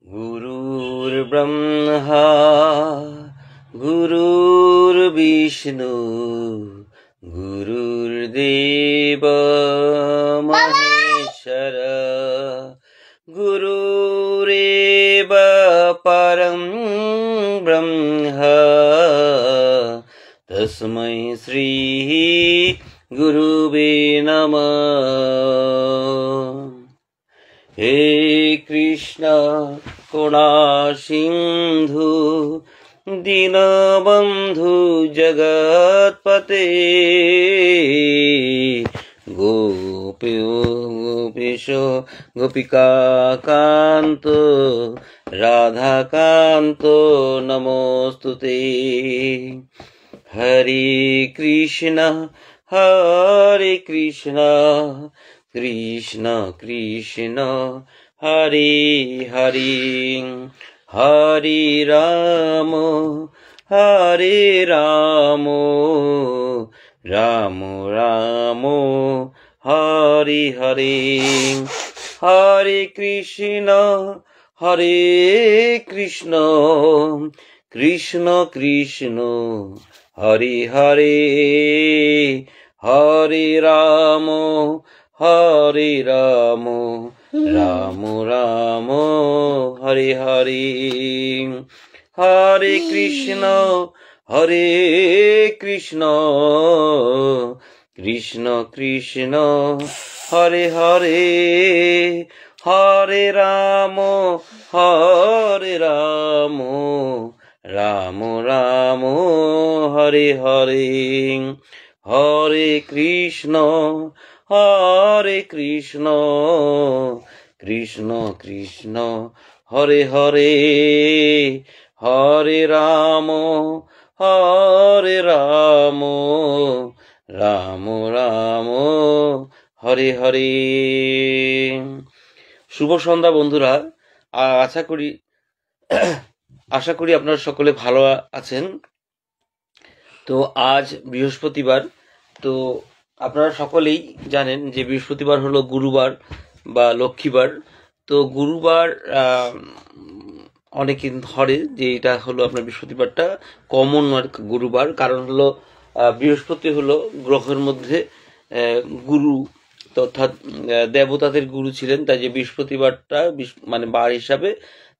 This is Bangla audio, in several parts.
गुरुर्ब्रह्मा गुरुर्विष्णु गुरुर्देव महेश्वर गुरुरेव परं ब्रह्म तस्मै श्री गुरुवे नमः। हे कृष्ण करुणा सिंधु दीनबंधु जगत्पते गोपेश गोपिका कांत राधाकांत नमोस्तुते। हरे कृष्ण कृष्ण कृष्ण हरे हरे हरे राम राम राम हरे हरे। हरे कृष्ण कृष्ण कृष्ण हरे हरे हरे राम राम राम हरे हरे। हरे कृष्ण कृष्ण कृष्ण हरे हरे हरे राम राम राम हरे हरे। हरे कृष्ण कृष्ण कृष्ण हरे हरे हरे राम राम राम हरे हरे। শুভ সন্ধ্যা বন্ধুরা। আশা করি আপনারা সকলে ভালো আছেন। তো আজ বৃহস্পতিবার। তো আপনারা সকলেই জানেন যে বৃহস্পতিবার হলো গুরুবার বা লক্ষ্মীবার। তো গুরুবার অনেকে ধরে যে এটা হলো আপনার বৃহস্পতিবারটা কমন গুরুবার, কারণ হলো বৃহস্পতি হলো গ্রহের মধ্যে গুরু অর্থাৎ দেবতাদের গুরু ছিলেন, তাই যে বৃহস্পতিবারটা মানে বার হিসাবে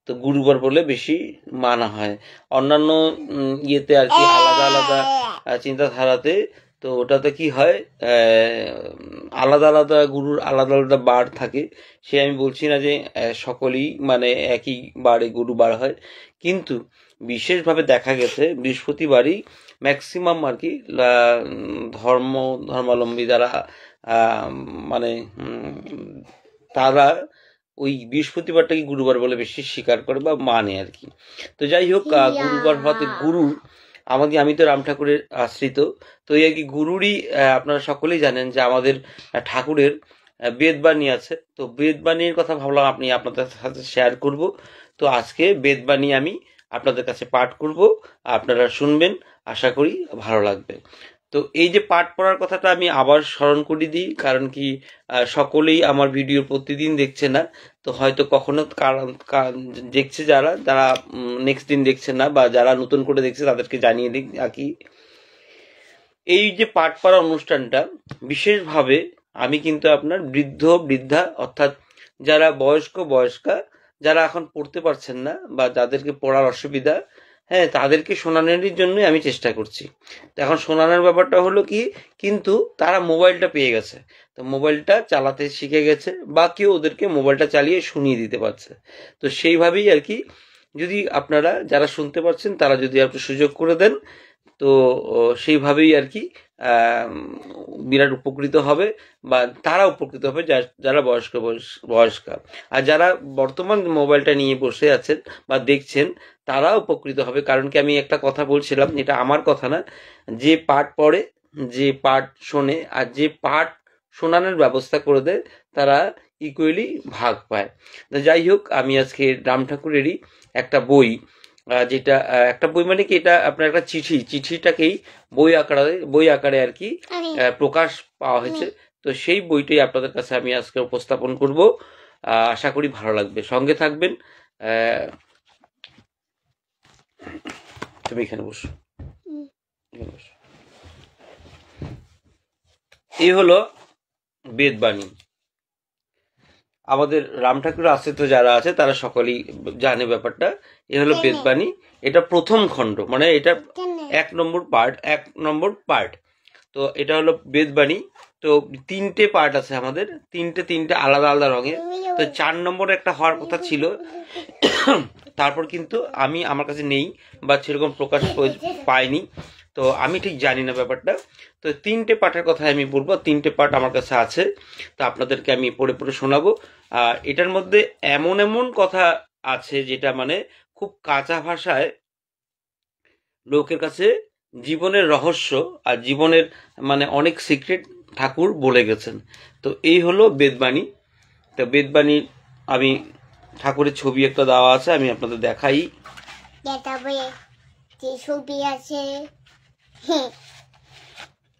তো গুরুবার বলে বেশি মানা হয়। অন্যান্য ইয়েতে আর কি আলাদা আলাদা চিন্তাধারাতে তো ওটাতে কি হয়, আলাদা আলাদা গুরুর আলাদা আলাদা বার থাকে। সে আমি বলছি না যে সকলেই মানে একই বারে গুরু বার হয়, কিন্তু বিশেষভাবে দেখা গেছে বৃহস্পতিবারই ম্যাক্সিমাম আর কি ধর্মাবলম্বী যারা মানে তারা ওই বৃহস্পতিবারটাকে গুরুবার বলে বেশি স্বীকার করে বা মানে আর কি। তো যাই হোক, গুরুবার হতে গুরু আমি তো রাম ঠাকুরের আশ্রিত, তো এই আর কি গুরুরই আপনারা সকলেই জানেন যে আমাদের ঠাকুরের বেদবাণী আছে। তো বেদবাণীর কথা ভাবলাম আপনাদের সাথে শেয়ার করব। তো আজকে বেদবাণী আমি আপনাদের কাছে পাঠ করব, আপনারা শুনবেন, আশা করি ভালো লাগবে। তো এই যে পাঠ পড়ার কথাটা আমি আবার স্মরণ করে দিই, কারণ কি সকলেই আমার ভিডিও প্রতিদিন দেখছে না, তো হয়তো কখনো দেখছে যারা নেক্সট দিন দেখছে না বা যারা নতুন করে দেখছে তাদেরকে জানিয়ে দিই আর কি। এই যে পাঠ পড়া অনুষ্ঠানটা বিশেষভাবে আমি কিন্তু আপনার বৃদ্ধা অর্থাৎ যারা বয়স্কা যারা এখন পড়তে পারছেন না বা যাদেরকে পড়ার অসুবিধা, হ্যাঁ, তাদেরকে শোনানোর জন্যই আমি চেষ্টা করছি। তো এখন শোনানোর ব্যাপারটা হলো কি, কিন্তু তারা মোবাইলটা পেয়ে গেছে, তো মোবাইলটা চালাতে শিখে গেছে বা কেউ ওদেরকে মোবাইলটা চালিয়ে শুনিয়ে দিতে পারছে। তো সেইভাবেই আর কি, যদি আপনারা যারা শুনতে পাচ্ছেন তারা যদি একটু সুযোগ করে দেন, তো সেইভাবেই আর কি বিরাট উপকৃত হবে বা তারা উপকৃত হবে যারা বয়স্কা। আর যারা বর্তমান মোবাইলটা নিয়ে বসে আছেন বা দেখছেন তারা উপকৃত হবে। কারণ কি, আমি একটা কথা বলছিলাম, এটা আমার কথা না, যে পাঠ পড়ে, যে পাঠ শোনে আর যে পাঠ শোনানোর ব্যবস্থা করে দেয় তারা ইকুয়ালি ভাগ পায়। যাই হোক, আমি আজকে রাম ঠাকুরেরই একটা বই, যেটা একটা বই মানে কি, এটা আপনার একটা চিঠিটাকেই বই আকারে আর কি প্রকাশ পাওয়া হয়েছে। তো সেই বইটাই আপনাদের কাছে আমি আজকে উপস্থাপন করব। আশা করি ভালো লাগবে, সঙ্গে থাকবেন। তুমি এখানে বসো, এখানে বসো। এই হলো বেদবাণী। আমাদের রাম ঠাকুর আছে তো, যারা আছে তারা সকলেই জানে ব্যাপারটা। এ হলো বেদবাণী, এটা প্রথম খণ্ড, মানে এটা 1 নম্বর পার্ট। তো এটা হলো বেদবাণী। তো 3টে পার্ট আছে আমাদের, তিনটে আলাদা আলাদা রঙের। তো 4 নম্বরে একটা হওয়ার কথা ছিল, তারপর কিন্তু আমার কাছে নেই বা সেরকম প্রকাশ পাইনি, তো আমি ঠিক জানি না ব্যাপারটা। তো 3টে পার্টের কথা আমি বলবো, 3টে পার্ট আমার কাছে আছে, তো আপনাদেরকে আমি পড়ে পড়ে শোনাবো। আর এটার মধ্যে এমন এমন কথা আছে যেটা মানে খুব কাঁচা ভাষায় লোকের কাছে জীবনের রহস্য আর জীবনের মানে অনেক সিক্রেট ঠাকুর বলে গেছেন। তো এই হলো বেদবাণী। তো বেদবাণী আমি ঠাকুরের ছবি একটা দেওয়া আছে, আমি আপনাদের দেখাই। ছবি আছে,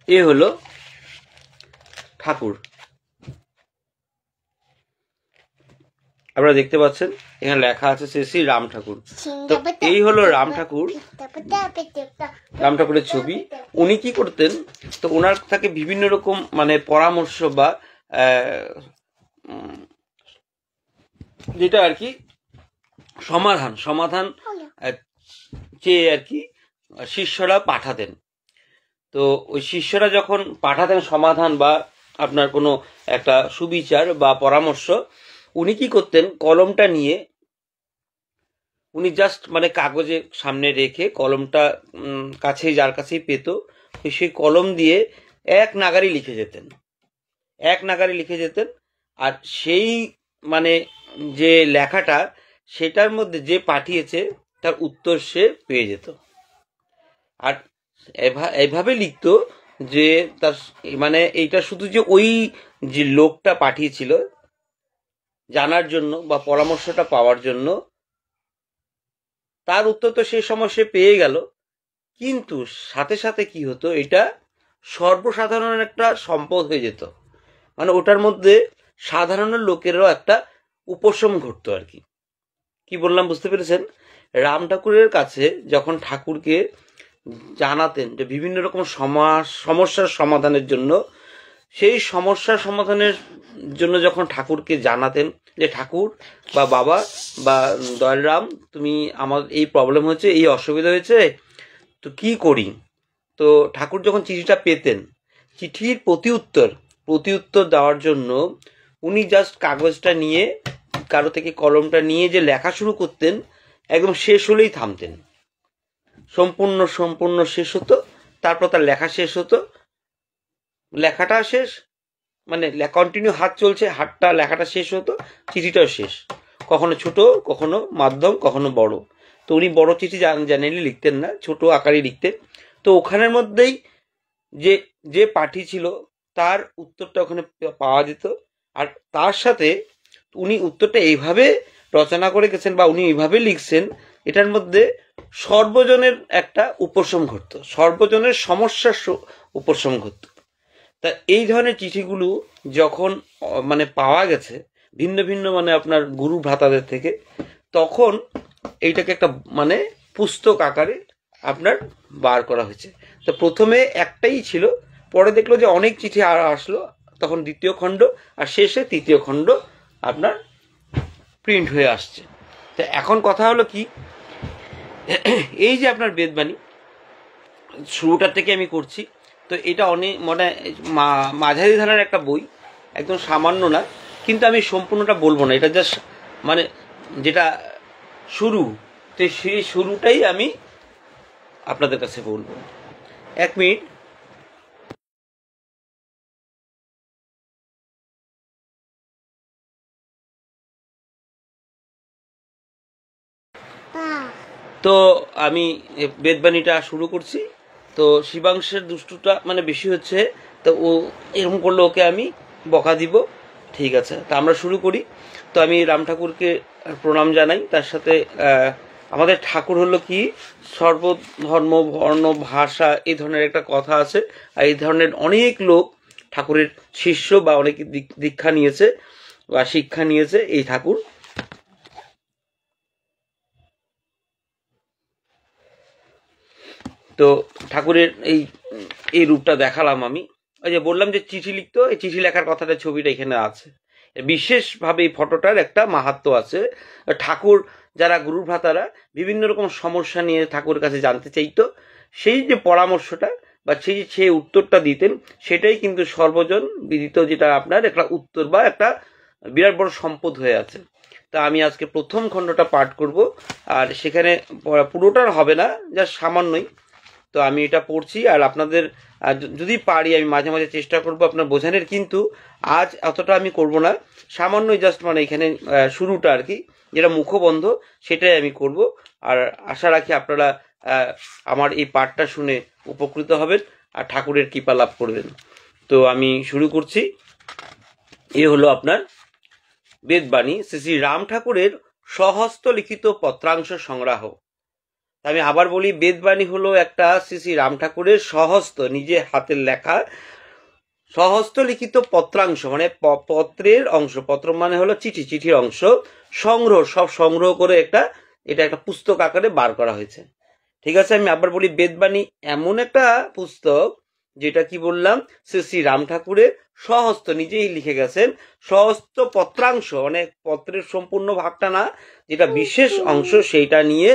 এ হলো ঠাকুর, আপনারা দেখতে পাচ্ছেন এখানে লেখা আছে শ্রী রাম ঠাকুর। তো এই হলো রাম ঠাকুর, রাম ঠাকুরের ছবি। উনি কি করতেন, তো ওনার থেকে বিভিন্ন রকম মানে পরামর্শ বা যেটা আর কি সমাধান চেয়ে আর কি শিষ্যরা পাঠাতেন। তো ওই শিষ্যরা যখন পাঠাতেন সমাধান বা আপনার কোনো একটা সুবিচার বা পরামর্শ, উনি কি করতেন, কলমটা নিয়ে উনি জাস্ট মানে কাগজে সামনে রেখে কলমটা কাছেই যার কাছেই পেত, সেই কলম দিয়ে এক নাগারে লিখে যেতেন। আর সেই মানে যে লেখাটা, সেটার মধ্যে যে পাঠিয়েছে তার উত্তর সে পেয়ে যেত। আর এভাবে লিখতো যে তার মানে এইটা শুধু যে ওই যে লোকটা পাঠিয়েছিল জানার জন্য বা পরামর্শটা পাওয়ার জন্য, তার উত্তর তো সেই সময় সে পেয়ে গেল, কিন্তু সাথে সাথে কি হতো, এটা সর্বসাধারণের একটা সম্পদ হয়ে যেত। মানে ওটার মধ্যে সাধারণ লোকেরও একটা উপশম ঘটতো আর কি। কি বললাম বুঝতে পেরেছেন? রাম ঠাকুরের কাছে যখন ঠাকুরকে জানাতেন যে বিভিন্ন রকম সমস্যার সমাধানের জন্য, সেই সমস্যার সমাধানের জন্য যখন ঠাকুরকে জানাতেন যে ঠাকুর বা বাবা বা দয়ালরাম, তুমি আমার এই প্রবলেম হয়েছে, এই অসুবিধা হয়েছে, তো কি করি? তো ঠাকুর যখন চিঠিটা পেতেন, চিঠির প্রতি উত্তর দেওয়ার জন্য উনি জাস্ট কাগজটা নিয়ে, কারো থেকে কলমটা নিয়ে যে লেখা শুরু করতেন, একদম শেষ হলেই থামতেন। সম্পূর্ণ শেষ হতো, তারপর তার লেখা শেষ হতো, লেখাটা শেষ, মানে কন্টিনিউ হাত চলছে, লেখাটা শেষ হতো, চিঠিটাও শেষ। কখনো ছোট, কখনো মাধ্যম, কখনো বড়। তো উনি বড় চিঠি জেনারেলি লিখতেন না, ছোট আকারে লিখতেন। তো ওখানের মধ্যেই যে পাঠিয়েছিল তার উত্তরটা ওখানে পাওয়া যেত। আর তার সাথে উনি উত্তরটা এইভাবে রচনা করে গেছেন বা উনি এইভাবে লিখছেন, এটার মধ্যে সর্বজনের একটা উপশম ঘটতো, সর্বজনের সমস্যার উপশম ঘটতো। তা এই ধরনের চিঠিগুলো যখন মানে পাওয়া গেছে ভিন্ন ভিন্ন মানে আপনার গুরু ভ্রাতাদের থেকে, তখন এইটাকে একটা মানে পুস্তক আকারে আপনার বার করা হয়েছে। তো প্রথমে একটাই ছিল, পরে দেখলো যে অনেক চিঠি আর আসলো, তখন 2য় খণ্ড, আর শেষে 3য় খণ্ড আপনার প্রিন্ট হয়ে আসছে। তো এখন কথা হলো কি, এই যে আপনার বেদবাণী শুরুটা থেকে আমি করছি, তো এটা অনেক মানে মাঝারি ধারার একটা বই, একদম সামান্য না, কিন্তু আমি সম্পূর্ণটা বলবো না, এটা জাস্ট মানে যেটা শুরু, তো সেই শুরুটাই আমি আপনাদের কাছে বলবো। 1 মিনিট। তো আমি বেদবাণীটা শুরু করছি। তো শিবাংশের দুষ্টুটা মানে বেশি হচ্ছে, তো ও এরকম করলে ওকে আমি বকা দিব, ঠিক আছে? তা আমরা শুরু করি। তো আমি রাম ঠাকুরকে প্রণাম জানাই, তার সাথে আমাদের ঠাকুর হলো কি সর্বধর্ম বর্ণ ভাষা এই ধরনের একটা কথা আছে, আর এই ধরনের অনেক লোক ঠাকুরের শিষ্য বা অনেকে দীক্ষা নিয়েছে। বা শিক্ষা নিয়েছে এই ঠাকুর। তো ঠাকুরের এই রূপটা দেখালাম আমি। ওই যে বললাম যে চিঠি লিখতো, এই চিঠি লেখার কথাটা ছবিটা এখানে আছে। বিশেষভাবে এই ফটোটার একটা মাহাত্ম্য আছে। ঠাকুর যারা গুরু ভ্রাতারা বিভিন্ন রকম সমস্যা নিয়ে ঠাকুরের কাছে জানতে চাইতো, সেই যে পরামর্শটা বা সেই উত্তরটা দিতেন, সেটাই কিন্তু সর্বজন বিদিত, যেটা আপনার একটা উত্তর বা একটা বিরাট বড় সম্পদ হয়ে আছে। তা আমি আজকে প্রথম খণ্ডটা পাঠ করব, আর সেখানে পুরোটার হবে না, যা সামান্যই। তো আমি এটা পড়ছি, আর আপনাদের যদি পারি আমি মাঝে মাঝে চেষ্টা করব আপনার বোঝানোর, কিন্তু আজ অতটা আমি করব না, সামান্যই জাস্ট মানে এখানে শুরুটা আর কি, যেটা মুখবন্ধ সেটাই আমি করব। আর আশা রাখি আপনারা আমার এই পাঠটা শুনে উপকৃত হবেন আর ঠাকুরের কৃপা লাভ করবেন। তো আমি শুরু করছি। এ হলো আপনার বেদবাণী, শ্রী শ্রী রাম ঠাকুরের স্বহস্ত লিখিত পত্রাংশ সংগ্রহ। আমি আবার বলি, বেদবাণী হলো একটা শ্রী শ্রী রাম ঠাকুরের স্বহস্ত, নিজে হাতের লেখা স্বহস্ত লিখিত পত্রাংশ, মানে পত্রের অংশ, পত্র মানে হলো চিঠি, চিঠির অংশ সংগ্রহ, সব সংগ্রহ করে এটা একটা পুস্তক আকারে বার করা হয়েছে। ঠিক আছে, আমি আবার বলি, বেদবাণী এমন একটা পুস্তক যেটা কি বললাম, শ্রী শ্রী রাম ঠাকুরের স্বহস্ত, নিজেই লিখে গেছেন, স্বহস্ত পত্রাংশ, মানে পত্রের সম্পূর্ণ ভাগটা না, যেটা বিশেষ অংশ সেইটা নিয়ে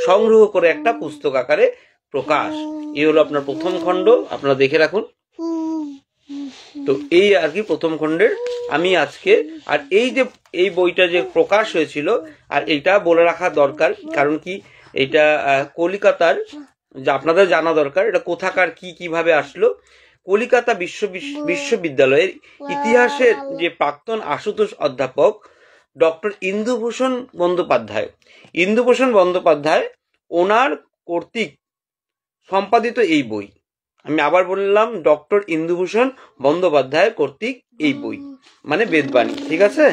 সংগ্রহ করে একটা পুস্তক আকারে প্রকাশ। এই হলো আপনার প্রথম খণ্ড, আপনারা দেখে রাখুন। তো এই আর কি প্রথম খণ্ডের আমি আজকে, আর এই বইটা যে প্রকাশ হয়েছিল, আর এইটা বলে রাখা দরকার, কারণ কি এটা কলিকাতার, যা আপনাদের জানা দরকার, এটা কোথাকার কিভাবে আসলো। কলিকাতা বিশ্ববিদ্যালয়ের ইতিহাসের যে প্রাক্তন আশুতোষ অধ্যাপক ডক্টর ইন্দুভূষণ বন্দ্যোপাধ্যায় ওনার কর্তৃক সম্পাদিত এই বই। আমি আবার বললাম, ডক্টর ইন্দুভূষণ বন্দ্যোপাধ্যায় কর্তৃক এই বই, মানে বেদবাণী। ঠিক আছে,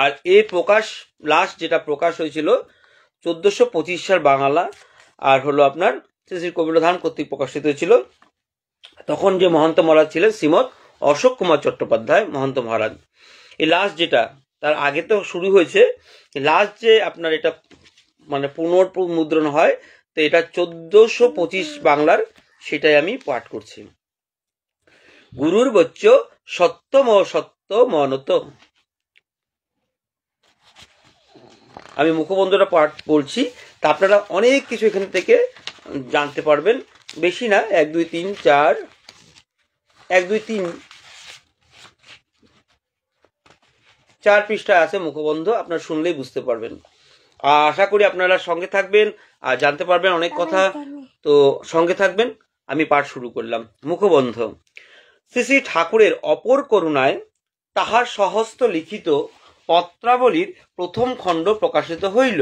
আর এই লাস্ট যেটা প্রকাশ হয়েছিল 1425 সাল বাংলা, আর হলো আপনার শ্রী শ্রী কবীরধাম কর্তৃক প্রকাশিত হয়েছিল। তখন যে মহন্ত মহারাজ ছিলেন শ্রীমৎ অশোক কুমার চট্টোপাধ্যায় মহন্ত মহারাজ। এই লাস্ট যেটা, তার আগে তো শুরু হয়েছে, লাস্ট যে আপনার এটা মানে পুনর্মুদ্রণ হয়, তো এটা 1425 বাংলার, সেটাই আমি পাঠ করছি। গুরুর বচ্চ সত্যম সত্য মনত। আমি মুখবন্ধটা পাঠ বলছি, তা আপনারা অনেক কিছু এখান থেকে জানতে পারবেন, বেশি না, 1 2 3 4 1 2 3 4 পৃষ্ঠা আছে মুখবন্ধ, আপনারা শুনলেই বুঝতে পারবেন। আশা করি আপনারা সঙ্গে থাকবেন আর জানতে পারবেন অনেক কথা। তো সঙ্গে থাকবেন, আমি পাঠ শুরু করলাম। মুখবন্ধ। শ্রী শ্রী ঠাকুরের অপর করুণায় তাহার স্বহস্ত লিখিত পত্রাবলীর প্রথম খণ্ড প্রকাশিত হইল।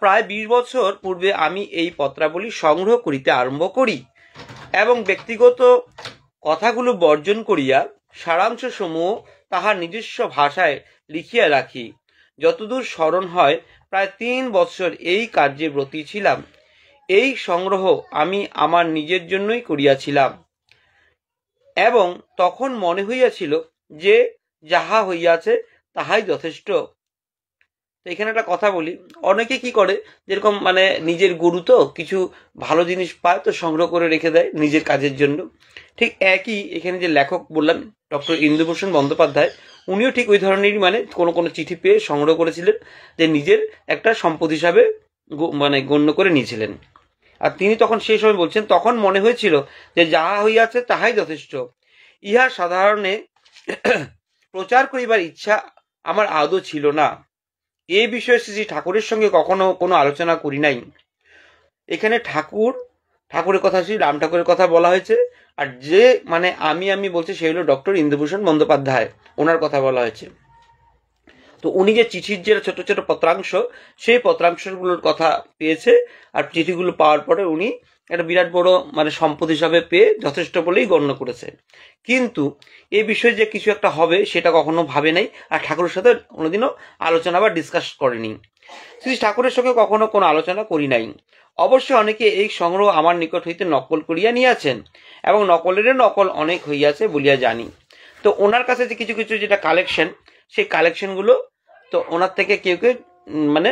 প্রায় 20 বছর পূর্বে আমি এই পত্রাবলী সংগ্রহ করিতে আরম্ভ করি এবং ব্যক্তিগত কথাগুলো বর্জন করিয়া সারাংশ সমূহ তাহার নিজস্ব ভাষায় লিখিয়া রাখি। যতদূর স্মরণ হয়, প্রায় 3 বছর এই কার্যে ব্রতী ছিলাম। এই সংগ্রহ আমি আমার নিজের জন্যই করিয়াছিলাম এবং তখন মনে হইয়াছিল যে যাহা হইয়াছে তাহাই যথেষ্ট। তো এখানে একটা কথা বলি, অনেকে কি করে, যেরকম মানে নিজের গুরু তো কিছু ভালো জিনিস পায়, তো সংগ্রহ করে রেখে দেয় নিজের কাজের জন্য। ঠিক একই এখানে যে লেখক বললাম ডক্টর ইন্দুভূষণ বন্দ্যোপাধ্যায়, উনিও ঠিক ওই ধরনেরই, মানে কোনো চিঠি পেয়ে সংগ্রহ করেছিলেন, যে নিজের একটা সম্পদ হিসাবে মানে গণ্য করে নিয়েছিলেন। আর তিনি তখন সেই সময় বলছেন, তখন মনে হয়েছিল যে যাহা হইয়াছে তাহাই যথেষ্ট। ইহা সাধারণে প্রচার করিবার ইচ্ছা আমার আদৌ ছিল না। এই বিষয়ে শ্রী ঠাকুরের সঙ্গে কখনো কোনো আলোচনা করি নাই। এখানে ঠাকুরের কথা, শ্রী রাম ঠাকুরের কথা বলা হয়েছে, আর যে মানে আমি বলছি সে হলো ডক্টর ইন্দুভূষণ বন্দ্যোপাধ্যায়, ওনার কথা বলা হয়েছে। তো উনি যে চিঠির যে ছোট ছোট পত্রাংশ, সেই পত্রাংশগুলোর কথা পেয়েছে, আর চিঠিগুলো পাওয়ার পরে উনি একটা বিরাট বড় মানে সম্পদ হিসাবে পেয়ে যথেষ্ট বলেই গণ্য করেছে। কিন্তু এই বিষয়ে যে কিছু একটা হবে সেটা কখনো ভাবে নাই, আর ঠাকুরের সাথে কোনোদিনও আলোচনা বা ডিসকাস করেনি। শ্রী ঠাকুরের সঙ্গে কখনো কোনো আলোচনা করি নাই। অবশ্য অনেকে এই সংগ্রহ আমার নিকট হইতে নকল করিয়া নিয়াছেন এবং নকলের নকল অনেক হইয়াছে বলিয়া জানি। তো ওনার কাছে যে কিছু কিছু যেটা কালেকশন, সেই কালেকশনগুলো তো ওনার থেকে কেউ কেউ মানে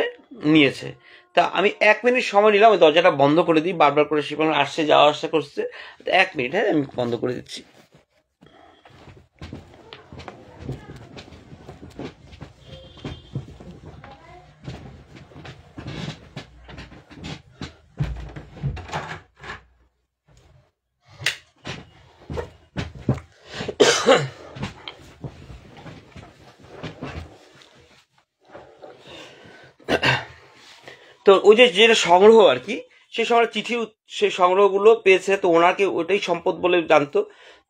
নিয়েছে। তা আমি 1 মিনিট সময় নিলাম, ওই দরজাটা বন্ধ করে দিই, বারবার করে শিপন আসছে যাওয়া আসা করছে। 1 মিনিট, হ্যাঁ আমি বন্ধ করে দিচ্ছি। তো ওই যে যেটা সংগ্রহ আর কি, সেই সময় চিঠি, সেই সংগ্রহগুলো পেয়েছে, তো ওনাকে ওটাই সম্পদ বলে জানতো।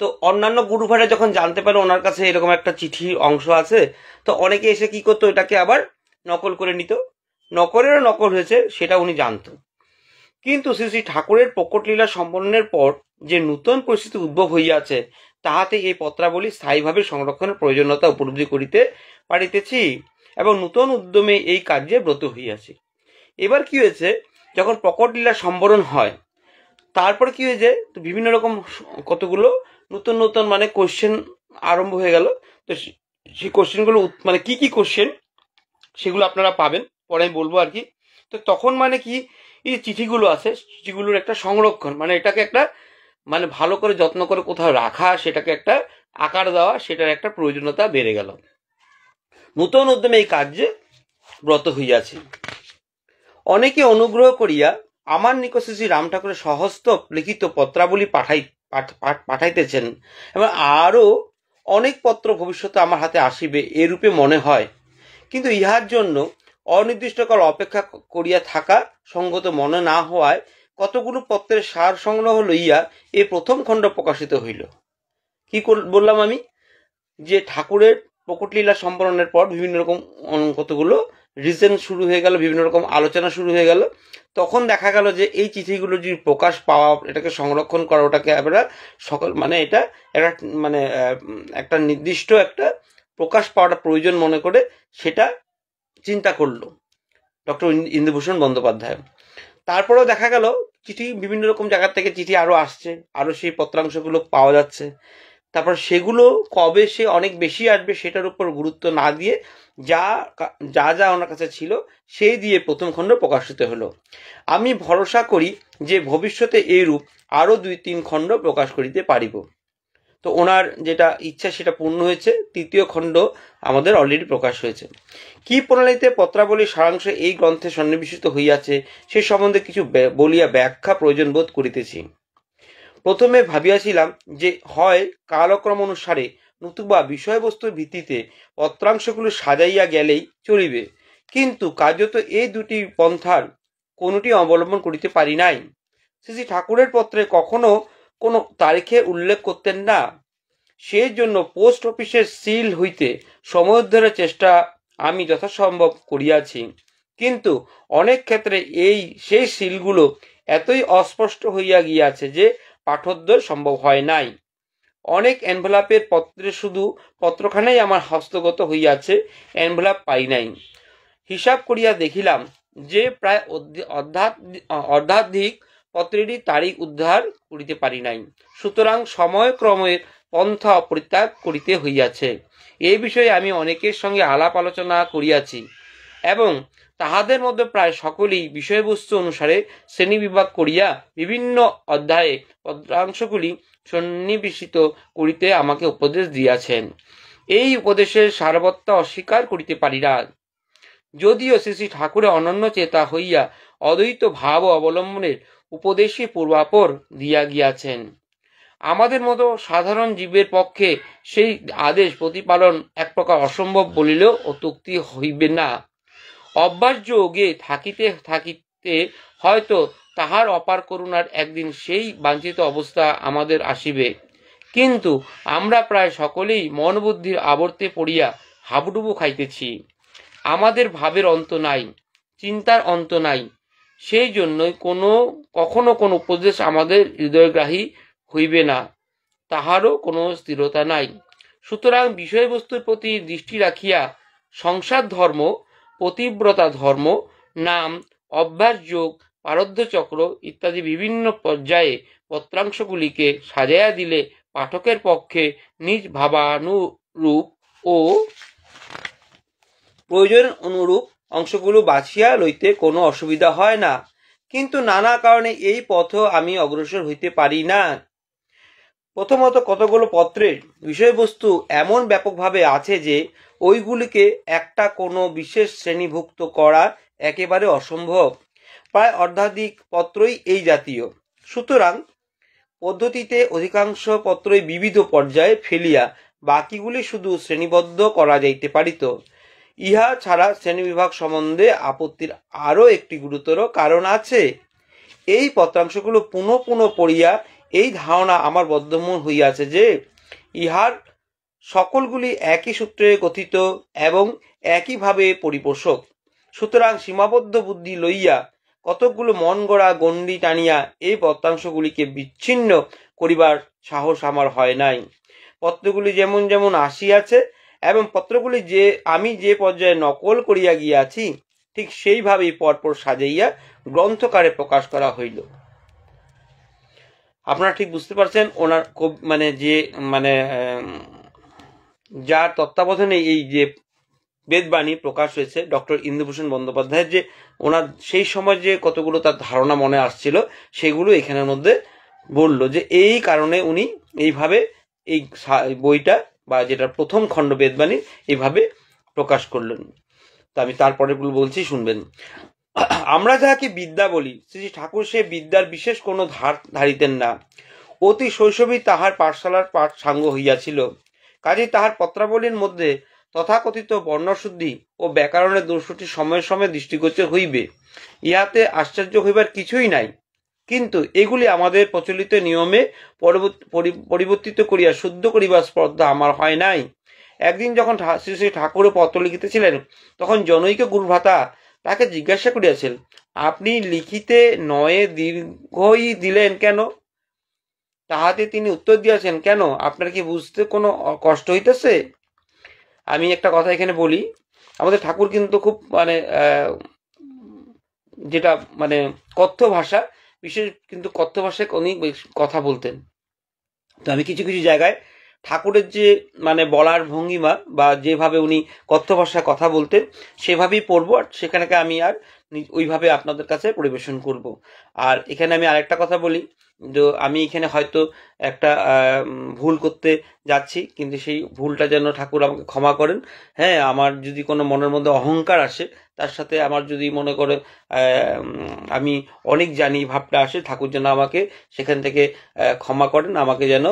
তো অন্যান্য গুরু ভাইরা যখন জানতে পারে ওনার কাছে এরকম একটা চিঠির অংশ আছে, তো অনেকে এসে কি করতো, এটাকে আবার নকল করে নিত। নকলেরও নকল হয়েছে সেটা উনি জানতো। কিন্তু শ্রী শ্রী ঠাকুরের প্রকটলীলা সম্পন্নের পর যে নূতন পরিস্থিতি উদ্ভব হইয়াছে, তাহাতে এই পত্রাবলী স্থায়ীভাবে সংরক্ষণের প্রয়োজনীয়তা উপলব্ধি করিতে পারিতেছি এবং নূতন উদ্যমে এই কার্যে ব্রত হইয়াছি। এবার কি হয়েছে, যখন প্রকটলীলা সম্বরণ হয়, তারপর কি হয়েছে, তো বিভিন্ন রকম কতগুলো নতুন নতুন মানে কোশ্চেন আরম্ভ হয়ে গেল। তো সেই কোশ্চেনগুলো মানে কি কি কোশ্চেন সেগুলো আপনারা পাবেন, পরে আমি বলবো আর কি। তো তখন মানে কি, এই চিঠিগুলো আছে, চিঠিগুলোর একটা সংরক্ষণ, মানে এটাকে একটা মানে ভালো করে যত্ন করে কোথাও রাখা, সেটাকে একটা আকার দেওয়া, সেটার একটা প্রয়োজনীয়তা বেড়ে গেল। নূতন উদ্যমে এই কার্যে ব্রত হইয়াছি। অনেকে অনুগ্রহ করিয়া আমার নিকট শ্রী রাম ঠাকুরের সহস্ত লিখিত পত্রাবলী পাঠাইতেছেন এবং আরও অনেক পত্র ভবিষ্যতে আমার হাতে আসিবে এরূপে মনে হয়। কিন্তু ইহার জন্য অনির্দিষ্টকাল অপেক্ষা করিয়া থাকা সঙ্গত মনে না হওয়ায় কতগুলো পত্রের সার সংগ্রহ লইয়া এই প্রথম খণ্ড প্রকাশিত হইল। কি বললাম আমি, যে ঠাকুরের প্রকটলীলা সম্পন্নের পর বিভিন্ন রকম কতগুলো রিজন শুরু হয়ে গেল, বিভিন্ন রকম আলোচনা শুরু হয়ে গেল। তখন দেখা গেল যে এই চিঠিগুলো যদি প্রকাশ পাওয়া, এটাকে সংরক্ষণ করা, ওটাকে আমরা সকল মানে এটা একটা মানে একটা নির্দিষ্ট একটা প্রকাশ পাওয়াটা প্রয়োজন মনে করে সেটা চিন্তা করলো ডক্টর ইন্দুভূষণ বন্দ্যোপাধ্যায়। তারপরেও দেখা গেল চিঠি বিভিন্ন রকম জায়গা থেকে চিঠি আরো আসছে, আরো সেই পত্রাংশগুলো পাওয়া যাচ্ছে। তারপর সেগুলো কবে সে অনেক বেশি আসবে সেটার উপর গুরুত্ব না দিয়ে যা যা যা ওনার কাছে ছিল সেই দিয়ে প্রথম খণ্ড প্রকাশিত হলো। আমি ভরসা করি যে ভবিষ্যতে এইরূপ আরো 2-3 খণ্ড প্রকাশ করিতে পারিব। তো ওনার যেটা ইচ্ছা সেটা পূর্ণ হয়েছে। 3য় খণ্ড আমাদের অলরেডি প্রকাশ হয়েছে। কি প্রণালীতে পত্রাবলীর সারাংশ এই গ্রন্থে সন্নিবেশিত হইয়াছে সে সম্বন্ধে কিছু বলিয়া ব্যাখ্যা প্রয়োজন বোধ করিতেছি। প্রথমে ভাবিয়াছিলাম যে হয় কালক্রম অনুসারে নতুবা বিষয়বস্তুর ভিত্তিতে পত্রাংশগুলো সাজাইয়া গেলেই চলিবে, কিন্তু কার্যত এই দুটি পন্থার কোনটি অবলম্বন করিতে পারি নাই। শ্রী ঠাকুরের পত্রে কখনো কোনো তারিখে উল্লেখ করতেন না, সেই জন্য পোস্ট অফিসের সিল হইতে সময়োদ্ধরের চেষ্টা আমি যথাসম্ভব করিয়াছি, কিন্তু অনেক ক্ষেত্রে সেই সিলগুলো এতই অস্পষ্ট হইয়া গিয়াছে যে পাঠোদ্ধার সম্ভব হয় নাই। অনেক এনভেলাপের পত্রে শুধু পত্রখানাই আমার হস্তগত হইয়াছে, এনভেলাপ পাই নাই। হিসাব করিয়া দেখিলাম যে প্রায় অর্ধাধিক পত্রেরই তারিখ উদ্ধার করিতে পারি নাই। সুতরাং সময়ক্রমের পন্থা পরিত্যাগ করিতে হইয়াছে। এই বিষয়ে আমি অনেকের সঙ্গে আলাপ আলোচনা করিয়াছি এবং তাহাদের মধ্যে প্রায় সকলেই বিষয়বস্তু অনুসারে শ্রেণীবিভাগ করিয়া বিভিন্ন অধ্যায়ে পত্রাংশগুলি সন্নিবেশিত করিতে আমাকে উপদেশ দিয়াছেন। এই উপদেশের সারবত্তা অস্বীকার করিতে পারি না। যদিও শ্রী শ্রী ঠাকুরের অনন্য চেতা হইয়া অদ্বৈত ভাব অবলম্বনের উপদেশই পূর্বাপর দিয়া গিয়াছেন, আমাদের মতো সাধারণ জীবের পক্ষে সেই আদেশ প্রতিপালন এক প্রকার অসম্ভব বলিলেও অত্যুক্তি হইবে না। অভ্যাসযোগে থাকিতে থাকিতে হয়তো তাহার অপার করুণার একদিন সেই বাঞ্ছিত অবস্থা আমাদের আসিবে, কিন্তু আমরা প্রায় সকলেই মন বুদ্ধির আবর্তে পড়িয়া হাবুডুবু খাইতেছি। আমাদের ভাবের অন্ত নাই, চিন্তার অন্ত নাই, সেই জন্যই কখনো কোনো উপদেশ আমাদের হৃদয়গ্রাহী হইবে না, তাহারও কোনো স্থিরতা নাই। সুতরাং বিষয়বস্তুর প্রতি দৃষ্টি রাখিয়া সংসার ধর্ম, পতিব্রতা ধর্ম, নাম, অভ্যাস যোগ, পারদ্য চক্র ইত্যাদি বিভিন্ন পর্যায়ে পত্রাংশগুলিকে সাজাইয়া দিলে পাঠকের পক্ষে নিজ ভাবানুরূপ ও প্রয়োজন অনুরূপ অংশগুলো বাছিয়া লইতে কোনো অসুবিধা হয় না। কিন্তু নানা কারণে এই পথেও আমি অগ্রসর হইতে পারি না। প্রথমত কতগুলো পত্রের বিষয়বস্তু এমন ব্যাপকভাবে আছে যে ওইগুলিকে একটা কোনো বিশেষ শ্রেণীভুক্ত করা একেবারে অসম্ভব। প্রায় অর্ধাধিক পত্রই এই জাতীয়। সুতরাং পদ্ধতিতে অধিকাংশ পত্রই বিবিধ পর্যায়ে ফেলিয়া বাকিগুলি শুধু শ্রেণীবদ্ধ করা যাইতে পারিত। ইহা ছাড়া শ্রেণীবিভাগ সম্বন্ধে আপত্তির আরও একটি গুরুতর কারণ আছে। এই পত্রাংশগুলো পুনঃ পুনঃ পড়িয়া এই ধারণা আমার বদ্ধমূল হইয়াছে যে ইহার সকলগুলি একই সূত্রে গঠিত এবং একইভাবে পরিপোষক। সুতরাং সীমাবদ্ধ বুদ্ধি লইয়া কতকগুলো মন গড়া গণ্ডি টানিয়া এই পত্রাংশগুলিকে বিচ্ছিন্ন করিবার সাহস আমার হয় নাই। পত্রগুলি যেমন যেমন আসিয়াছে এবং পত্রগুলি আমি যে পর্যায়ে নকল করিয়া গিয়াছি ঠিক সেইভাবেই পরপর সাজাইয়া গ্রন্থকারে প্রকাশ করা হইল। আপনারা ঠিক বুঝতে পারছেন ওনার যার তত্ত্বাবধানে এই যে বেদবাণী প্রকাশ হয়েছে ডক্টর ইন্দুভূষণ বন্দ্যোপাধ্যায়ের, যে ওনার সেই সময় যে কতগুলো তার ধারণা মনে আসছিল সেগুলো এখানের মধ্যে বলল যে এই কারণে উনি এইভাবে এই বইটা বা যেটা প্রথম খণ্ড বেদবাণী এইভাবে প্রকাশ করলেন। তো আমি তারপরেগুলো বলছি, শুনবেন। আমরা যাহাকে বিদ্যা বলি, শ্রী ঠাকুর সে বিদ্যার বিশেষ কোনো ধারিতেন না। অতি শৈশবেই তাহার পাঠশালার পাঠ সাঙ্গ হইয়াছিল। কাজেই তাহার পত্রাবলীর মধ্যে তথাকথিত বর্ণশুদ্ধি ও ব্যাকরণের দোষটি সময়ে সময়ে দৃষ্টিগোচর হইবে, ইহাতে আশ্চর্য হইবার কিছুই নাই। কিন্তু এগুলি আমাদের প্রচলিত নিয়মে পরিবর্তিত করিয়া শুদ্ধ করিবার স্পর্ধা আমার হয় নাই। একদিন যখন শ্রী শ্রী ঠাকুর পত্র লিখিতেছিলেন তখন জনৈক গুরুভ্রাতা তাকে জিজ্ঞাসা করিয়াছেন, আপনি লিখিতে নয়ে দীর্ঘই দিলেন কেন? তাহাতে তিনি উত্তর দিয়েছেন, কেন, আপনার কি বুঝতে কোনো কষ্ট হইতেছে? আমি একটা কথা এখানে বলি, আমাদের ঠাকুর কিন্তু খুব যেটা কথ্য ভাষা, বিশেষ কিন্তু কথ্য ভাষায় অনেক কথা বলতেন। তো আমি কিছু কিছু জায়গায় ঠাকুরের যে বলার ভঙ্গিমা বা যেভাবে উনি কথ্য ভাষায় কথা বলতেন সেভাবেই পড়বো, আর সেখানে আমি আর ওইভাবে আপনাদের কাছে পরিবেশন করব। আর এখানে আমি আরেকটা কথা বলি, যে আমি এখানে হয়তো একটা ভুল করতে যাচ্ছি, কিন্তু সেই ভুলটা যেন ঠাকুর আমাকে ক্ষমা করেন। হ্যাঁ, আমার যদি কোনো মনের মধ্যে অহংকার আসে, তার সাথে আমার যদি মনে করে আমি অনেক জানি ভাবটা আসে, ঠাকুর যেন আমাকে সেখান থেকে ক্ষমা করেন, আমাকে যেন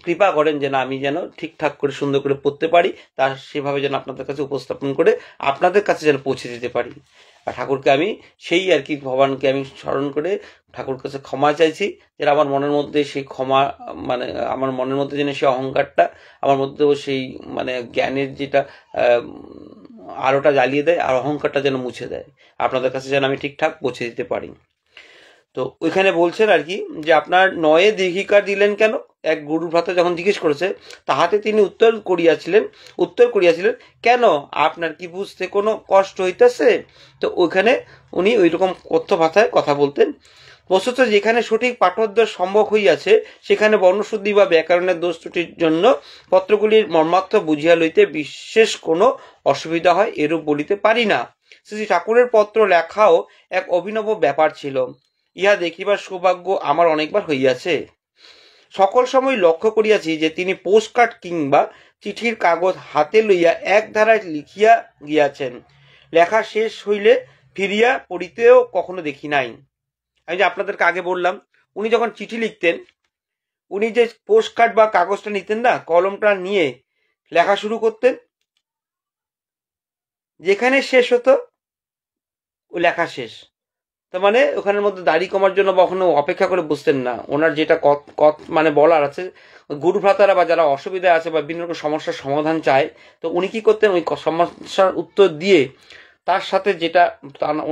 কৃপা করেন, যেন আমি যেন ঠিকঠাক করে সুন্দর করে পড়তে পারি, তার সেভাবে যেন আপনাদের কাছে উপস্থাপন করে আপনাদের কাছে যেন পৌঁছে দিতে পারি। আর ঠাকুরকে আমি সেই আর কি ভগবানকে আমি স্মরণ করে ঠাকুর কাছে ক্ষমা চাইছি, যেন আমার মনের মধ্যে সেই ক্ষমা আমার মনের মধ্যে যেন সেই অহংকারটা আমার মধ্যেও সেই জ্ঞানের যেটা আলোটা জ্বালিয়ে দেয় আর অহংকারটা যেন মুছে দেয়, আপনাদের কাছে যেন আমি ঠিকঠাক পৌঁছে দিতে পারি। তো ওইখানে বলছেন আর কি যে আপনার নয়ে দীর্ঘিকার দিলেন কেন? এক গুরু ভ্রাতা যখন জিজ্ঞেস করেছে, তাহাতে তিনি উত্তর করিয়াছিলেন কেন, আপনার কি বুঝতে কোনো কষ্ট হইতেছে? তো ওইখানে উনি ওই রকম কথ্য ভাষায় কথা বলতেন। বস্তুত যেখানে সঠিক পাঠোদ্ধার সম্ভব হইয়াছে সেখানে বর্ণশুদ্ধি বা ব্যাকরণের দোষ ত্রুটির জন্য পত্রগুলির মর্মার্থ বুঝিয়া লইতে বিশেষ কোনো অসুবিধা হয় এরূপ বলিতে পারি না। শ্রী ঠাকুরের পত্র লেখাও এক অভিনব ব্যাপার ছিল, ইহা দেখিবার সৌভাগ্য আমার অনেকবার হইয়াছে। সকল সময় লক্ষ্য করিয়াছি যে তিনি পোস্টকার্ড কিংবা চিঠির কাগজ হাতে লইয়া এক ধারায় লিখিয়া গিয়াছেন, লেখা শেষ হইলে ফিরিয়া পড়িতেও কখনো দেখি নাই। আমি যে আপনাদেরকে আগে বললাম, উনি যখন চিঠি লিখতেন, উনি যে পোস্টকার্ড বা কাগজটা নিতেন না, কলমটা নিয়ে লেখা শুরু করতেন, যেখানে শেষ হতো ও লেখা শেষ। তার ওখানের মধ্যে দাড়ি কমার জন্য কখনো অপেক্ষা করে বসতেন না। ওনার যেটা বলার আছে, গুরু ভ্রাতারা বা যারা অসুবিধায় আছে বা বিভিন্ন রকম সমস্যার সমাধান চায়, তো উনি কি করতেন, ওই সমস্যার উত্তর দিয়ে তার সাথে যেটা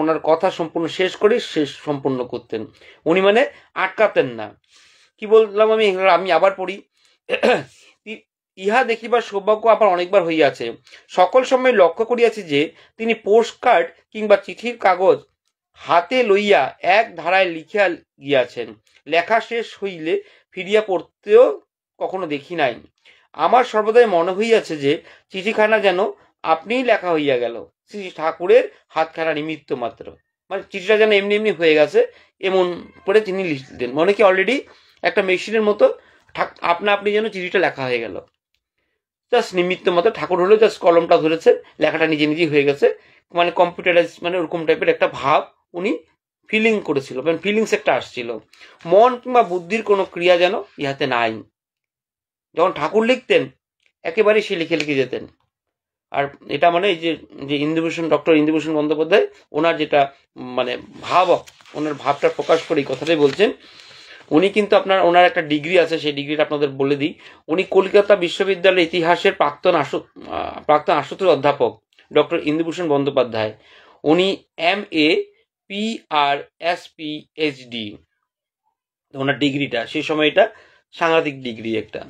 ওনার কথা সম্পূর্ণ শেষ করে শেষ সম্পূর্ণ করতেন। উনি আটকাতেন না। কি বললাম আমি আবার পড়ি, ইহা দেখিবার সৌভাগ্য আমার অনেকবার হইয়াছে। সকল সময় লক্ষ্য করিয়াছি যে তিনি পোস্টকার্ড কিংবা চিঠির কাগজ হাতে লইয়া এক ধারায় লিখিয়া গিয়াছেন। লেখা শেষ হইলে ফিরিয়া পড়তেও কখনো দেখি নাই। আমার সর্বদাই মনে হইয়াছে যে চিঠিখানা যেন আপনিই লেখা হইয়া গেল, শ্রী ঠাকুরের হাতখানা নিমিত্ত মাত্র। মানে চিঠিটা যেন এমনি এমনি হয়ে গেছে এমন করে তিনি লিখতেন, মনে কি অলরেডি একটা মেশিনের মতো আপনা আপনি যেন চিঠিটা লেখা হয়ে গেল। জাস্ট নিমিত্ত মতো ঠাকুর হলো জাস্ট কলমটা ধরেছে, লেখাটা নিজে নিজেই হয়ে গেছে, মানে কম্পিউটারাইজ, মানে ওরকম টাইপের একটা ভাব উনি ফিলিং করেছিল, মানে ফিলিংস একটা আসছিল। মন কিংবা বুদ্ধির কোনো ক্রিয়া যেন ইহাতে নাই। যখন ঠাকুর লিখতেন একেবারে সে লিখে লিখে যেতেন। আর এটা মানে এই যে ইন্দুভূষণ, ডক্টর ইন্দুভূষণ বন্দ্যোপাধ্যায় ওনার যেটা মানে ভাব, ওনার ভাবটা প্রকাশ করে এই কথাটাই বলছেন। উনি কিন্তু ওনার একটা ডিগ্রি আছে, সেই ডিগ্রিটা আপনাদের বলে দিই। উনি কলকাতা বিশ্ববিদ্যালয়ের ইতিহাসের প্রাক্তন আশুতোষ অধ্যাপক ডক্টর ইন্দুভূষণ বন্দ্যোপাধ্যায়। উনি MA PRSPHD ওনার ডিগ্রিটা, সেই সময় এটা সাংঘাতিক ডিগ্রি একটা।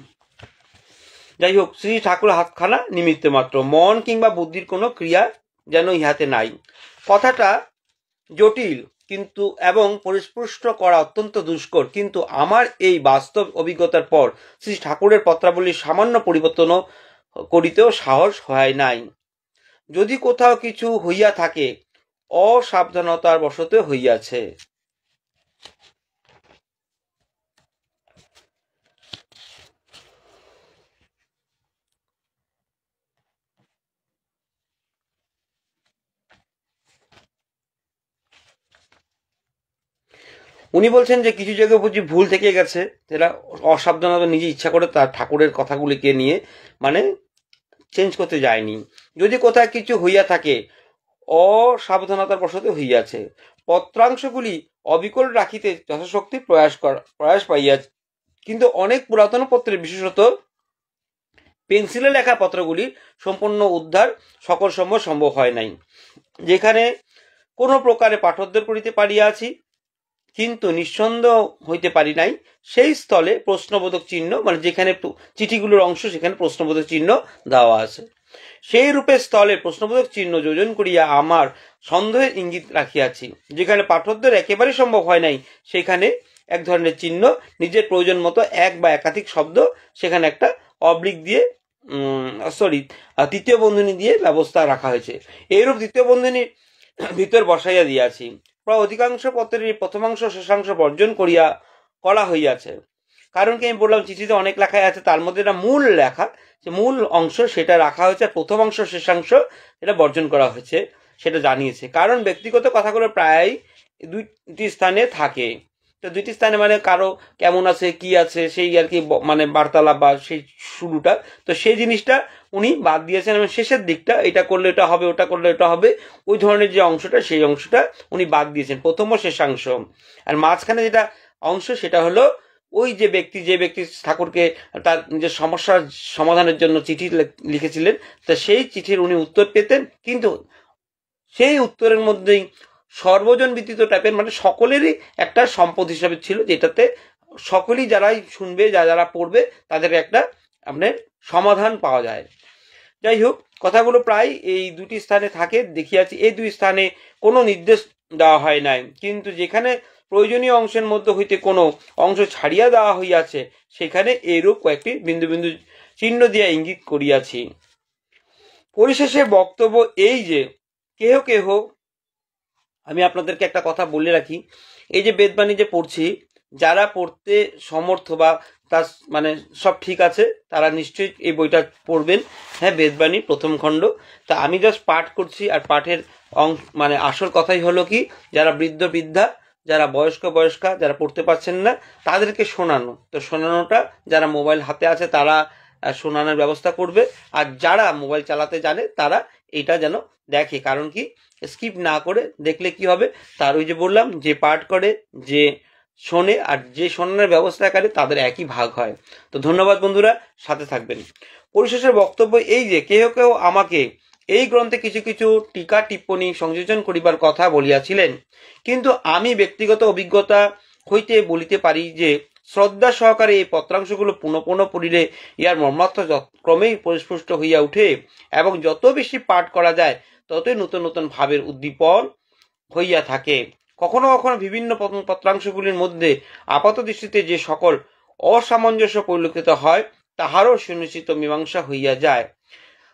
যাই হোক, শ্রী ঠাকুর হাতখানা নিমিত্ত মাত্র, মন কিংবা বুদ্ধির কোনো ক্রিয়া যেন ইহাতে নাই। কথাটা জটিল কিন্তু এবং পরিস্পষ্ট করা অত্যন্ত দুষ্কর, কিন্তু আমার এই বাস্তব অভিজ্ঞতার পর শ্রী ঠাকুরের পত্রাবলীর সামান্য পরিবর্তনও করিতেও সাহস হয় নাই। যদি কোথাও কিছু হইয়া থাকে অসাবধানতার বশত হইয়াছে। উনি বলছেন যে কিছু জায়গায় বুঝি ভুল থেকে গেছে, সেটা অসাবধানতা, নিজে ইচ্ছা করে তার ঠাকুরের কথাগুলিকে নিয়ে মানে চেঞ্জ করতে যায়নি। যদি কোথায় কিছু হইয়া থাকে অসাবধানতার বশত হইয়াছে। পত্রাংশগুলি অবিকল রাখিতে যথাশক্তি প্রয়াস পাইয়াছে, কিন্তু অনেক পুরাতন পত্রে, বিশেষত পেন্সিলে লেখা পত্রগুলির সম্পূর্ণ উদ্ধার সকল সম্ভব হয় নাই। যেখানে কোনো প্রকারে পাঠোদ্ধার করিতে পারিয়াছি কিন্তু নিঃসন্দেহ হইতে পারি নাই, সেই স্থলে প্রশ্নবোধক চিহ্ন, মানে যেখানে চিঠিগুলোর অংশ সেখানে প্রশ্নবোধক চিহ্ন দেওয়া আছে, সেই রূপে স্থলে প্রশ্নবোধক চিহ্ন যোজন করিয়া আমার সন্দেহের ইঙ্গিত রাখিয়াছি। যেখানে পাঠোদ্ধার একেবারে সম্ভব হয় নাই সেখানে এক ধরনের চিহ্ন, নিজের প্রয়োজন মতো এক বা একাধিক শব্দ সেখানে একটা অবলিক দিয়ে তৃতীয় বন্ধনী দিয়ে ব্যবস্থা রাখা হয়েছে। এইরূপ দ্বিতীয় বন্ধনীর ভিতর বসাইয়া দিয়াছি। প্রায় অধিকাংশ পত্রের প্রথমাংশ শেষাংশ বর্জন করা হইয়াছে। কারণ কি আমি বললাম, চিঠিতে অনেক লেখাই আছে, তার মধ্যে এটা মূল লেখা, যে মূল অংশ সেটা রাখা হয়েছে, আর প্রথমাংশ শেষাংশ এটা বর্জন করা হয়েছে, সেটা জানিয়েছে। কারণ ব্যক্তিগত কথাগুলো প্রায় দুইটি স্থানে থাকে। তো দুইটি স্থানে মানে কারো কেমন আছে কি আছে সেই আর কি মানে বার্তালাপ বা সেই শুরুটা, তো সেই জিনিসটা উনি বাদ দিয়েছেন। এবং শেষের দিকটা এটা করলে এটা হবে, ওটা করলে এটা হবে, ওই ধরনের যে অংশটা সেই অংশটা উনি বাদ দিয়েছেন, প্রথম ও শেষাংশ। আর মাঝখানে যেটা অংশ সেটা হলো ওই যে ব্যক্তি ঠাকুরকে তার নিজের সমস্যার সমাধানের জন্য চিঠি লিখেছিলেন, তা সেই চিঠির উনি উত্তর পেতেন, কিন্তু সেই উত্তরের মধ্যেই সর্বজন বিদিত টাইপের, মানে সকলেরই একটা সম্পদ হিসাবে ছিল, যেটাতে সকলেই যারাই শুনবে, যারা পড়বে তাদের একটা আপনার সমাধান পাওয়া যায়। যাই হোক, কথাগুলো প্রায় এই দুটি স্থানে থাকে দেখিয়াছি। এই দুই স্থানে কোনো নির্দেশ দেওয়া হয় নাই, কিন্তু যেখানে প্রয়োজনীয় অংশের মধ্যে হইতে কোনো অংশ ছাড়িয়া দেওয়া হইয়াছে সেখানে এইরূপ কয়েকটি বিন্দু বিন্দু চিহ্ন দিয়া ইঙ্গিত করিয়াছি। পরিশেষে বক্তব্য এই যে কেহ আমি আপনাদেরকে একটা কথা বলে রাখি, এই যে বেদবাণী যে পড়ছি, যারা পড়তে সমর্থ বা তার মানে সব ঠিক আছে তারা নিশ্চয়ই এই বইটা পড়বেন। হ্যাঁ, বেদবাণী প্রথম খণ্ড। তা আমি জাস্ট পাঠ করছি, আর পাঠের মানে আসল কথাই হলো কি, যারা বৃদ্ধা, যারা বয়স্কা, যারা পড়তে পারছেন না তাদেরকে শোনানো। তো শোনানোটা যারা মোবাইল হাতে আছে তারা শোনানোর ব্যবস্থা করবে, আর যারা মোবাইল চালাতে জানে তারা এটা যেন দেখে। কারণ কি, স্কিপ না করে দেখলে কি হবে, তার ওই যে বললাম, যে পাঠ করে, যে শোনে আর যে শোনানোর ব্যবস্থা করে তাদের একই ভাগ হয়। তো ধন্যবাদ বন্ধুরা, সাথে থাকবেন। পরিশেষের বক্তব্য এই যে কেহ আমাকে এই গ্রন্থে কিছু কিছু টিকা টিপ্পণী সংযোজন করিবার কথা বলিয়াছিলেন, কিন্তু আমি ব্যক্তিগত অভিজ্ঞতা হইতে বলিতে পারি যে শ্রদ্ধা সহকারে এই পত্রাংশগুলো পুনঃ পড়িলে ইহার মর্মার্থ ক্রমেই পরিস্পষ্ট হইয়া উঠে, এবং যত বেশি পাঠ করা যায় ততই নতুন নতুন ভাবের উদ্দীপন হইয়া থাকে। কখনো কখনো বিভিন্ন পত্রাংশগুলির মধ্যে আপাত দৃষ্টিতে যে সকল অসামঞ্জস্য পরিলক্ষিত হয় তাহারও সুনিশ্চিত মীমাংসা হইয়া যায়।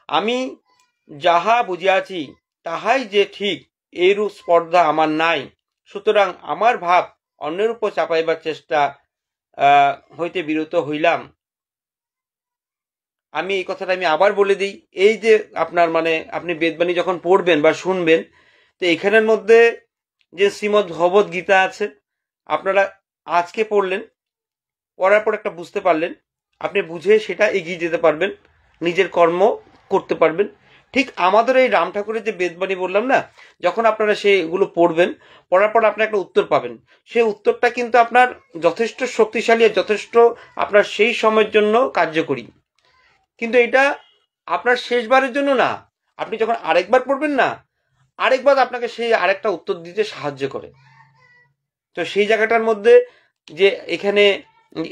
আমি যাহা বুঝিয়াছি তাহাই যে ঠিক, এইরূপ স্পর্ধা আমার নাই। সুতরাং আমার ভাব অন্যের উপর চাপাইবার চেষ্টা হইতে বিরত হইলাম। আমি এই কথাটা আমি আবার বলে দিই, এই যে আপনার মানে আপনি বেদবাণী যখন পড়বেন বা শুনবেন, তো এখানের মধ্যে যে শ্রীমদ্ ভগবদ গীতা আছে, আপনারা আজকে পড়লেন, পড়ার পর একটা বুঝতে পারলেন, আপনি বুঝে সেটা এগিয়ে যেতে পারবেন, নিজের কর্ম করতে পারবেন। ঠিক আমাদের এই রাম ঠাকুরের যে বেদবাণী বললাম না, যখন আপনারা সেগুলো পড়বেন, পড়ার পর আপনি একটা উত্তর পাবেন, সেই উত্তরটা কিন্তু আপনার যথেষ্ট শক্তিশালী আর যথেষ্ট আপনার সেই সময়ের জন্য কার্যকরী। কিন্তু এটা আপনার শেষবারের জন্য না, আপনি যখন আরেকবার পড়বেন না, আরেকবার আপনাকে সেই আরেকটা উত্তর দিতে সাহায্য করে। তো সেই জায়গাটার মধ্যে যে এখানে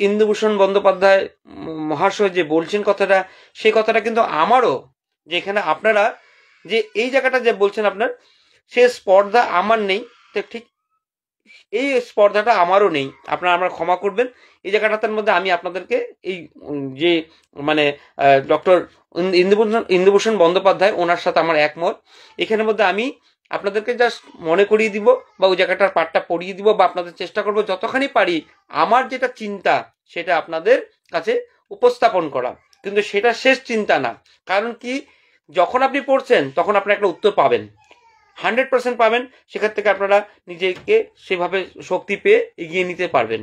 ইন্দুভূষণ বন্দ্যোপাধ্যায় মহাশয় যে বলছেন কথাটা, সেই কথাটা কিন্তু আমারও, যে এখানে আপনারা যে এই জায়গাটা যে বলছেন আপনার, সে স্পর্ধা আমার নেই, তো ঠিক এই স্পর্ধাটা আমারও নেই, আপনারা আমার ক্ষমা করবেন। এই জায়গাটার মধ্যে আমি আপনাদেরকে এই যে মানে ডক্টর ইন্দুভূষণ বন্দ্যোপাধ্যায়, ওনার সাথে আমার একমত। এখানের মধ্যে আমি আপনাদেরকে জাস্ট মনে করিয়ে দিব, বা ওই জায়গাটার পাঠটা পড়িয়ে দিব, বা আপনাদের চেষ্টা করব যতখানি পারি আমার যেটা চিন্তা সেটা আপনাদের কাছে উপস্থাপন করা, কিন্তু সেটা শেষ চিন্তা না। কারণ কি, যখন আপনি পড়ছেন তখন আপনি একটা উত্তর পাবেন, 100% পাবেন, সেখান থেকে আপনারা নিজেকে সেভাবে শক্তি পেয়ে এগিয়ে নিতে পারবেন।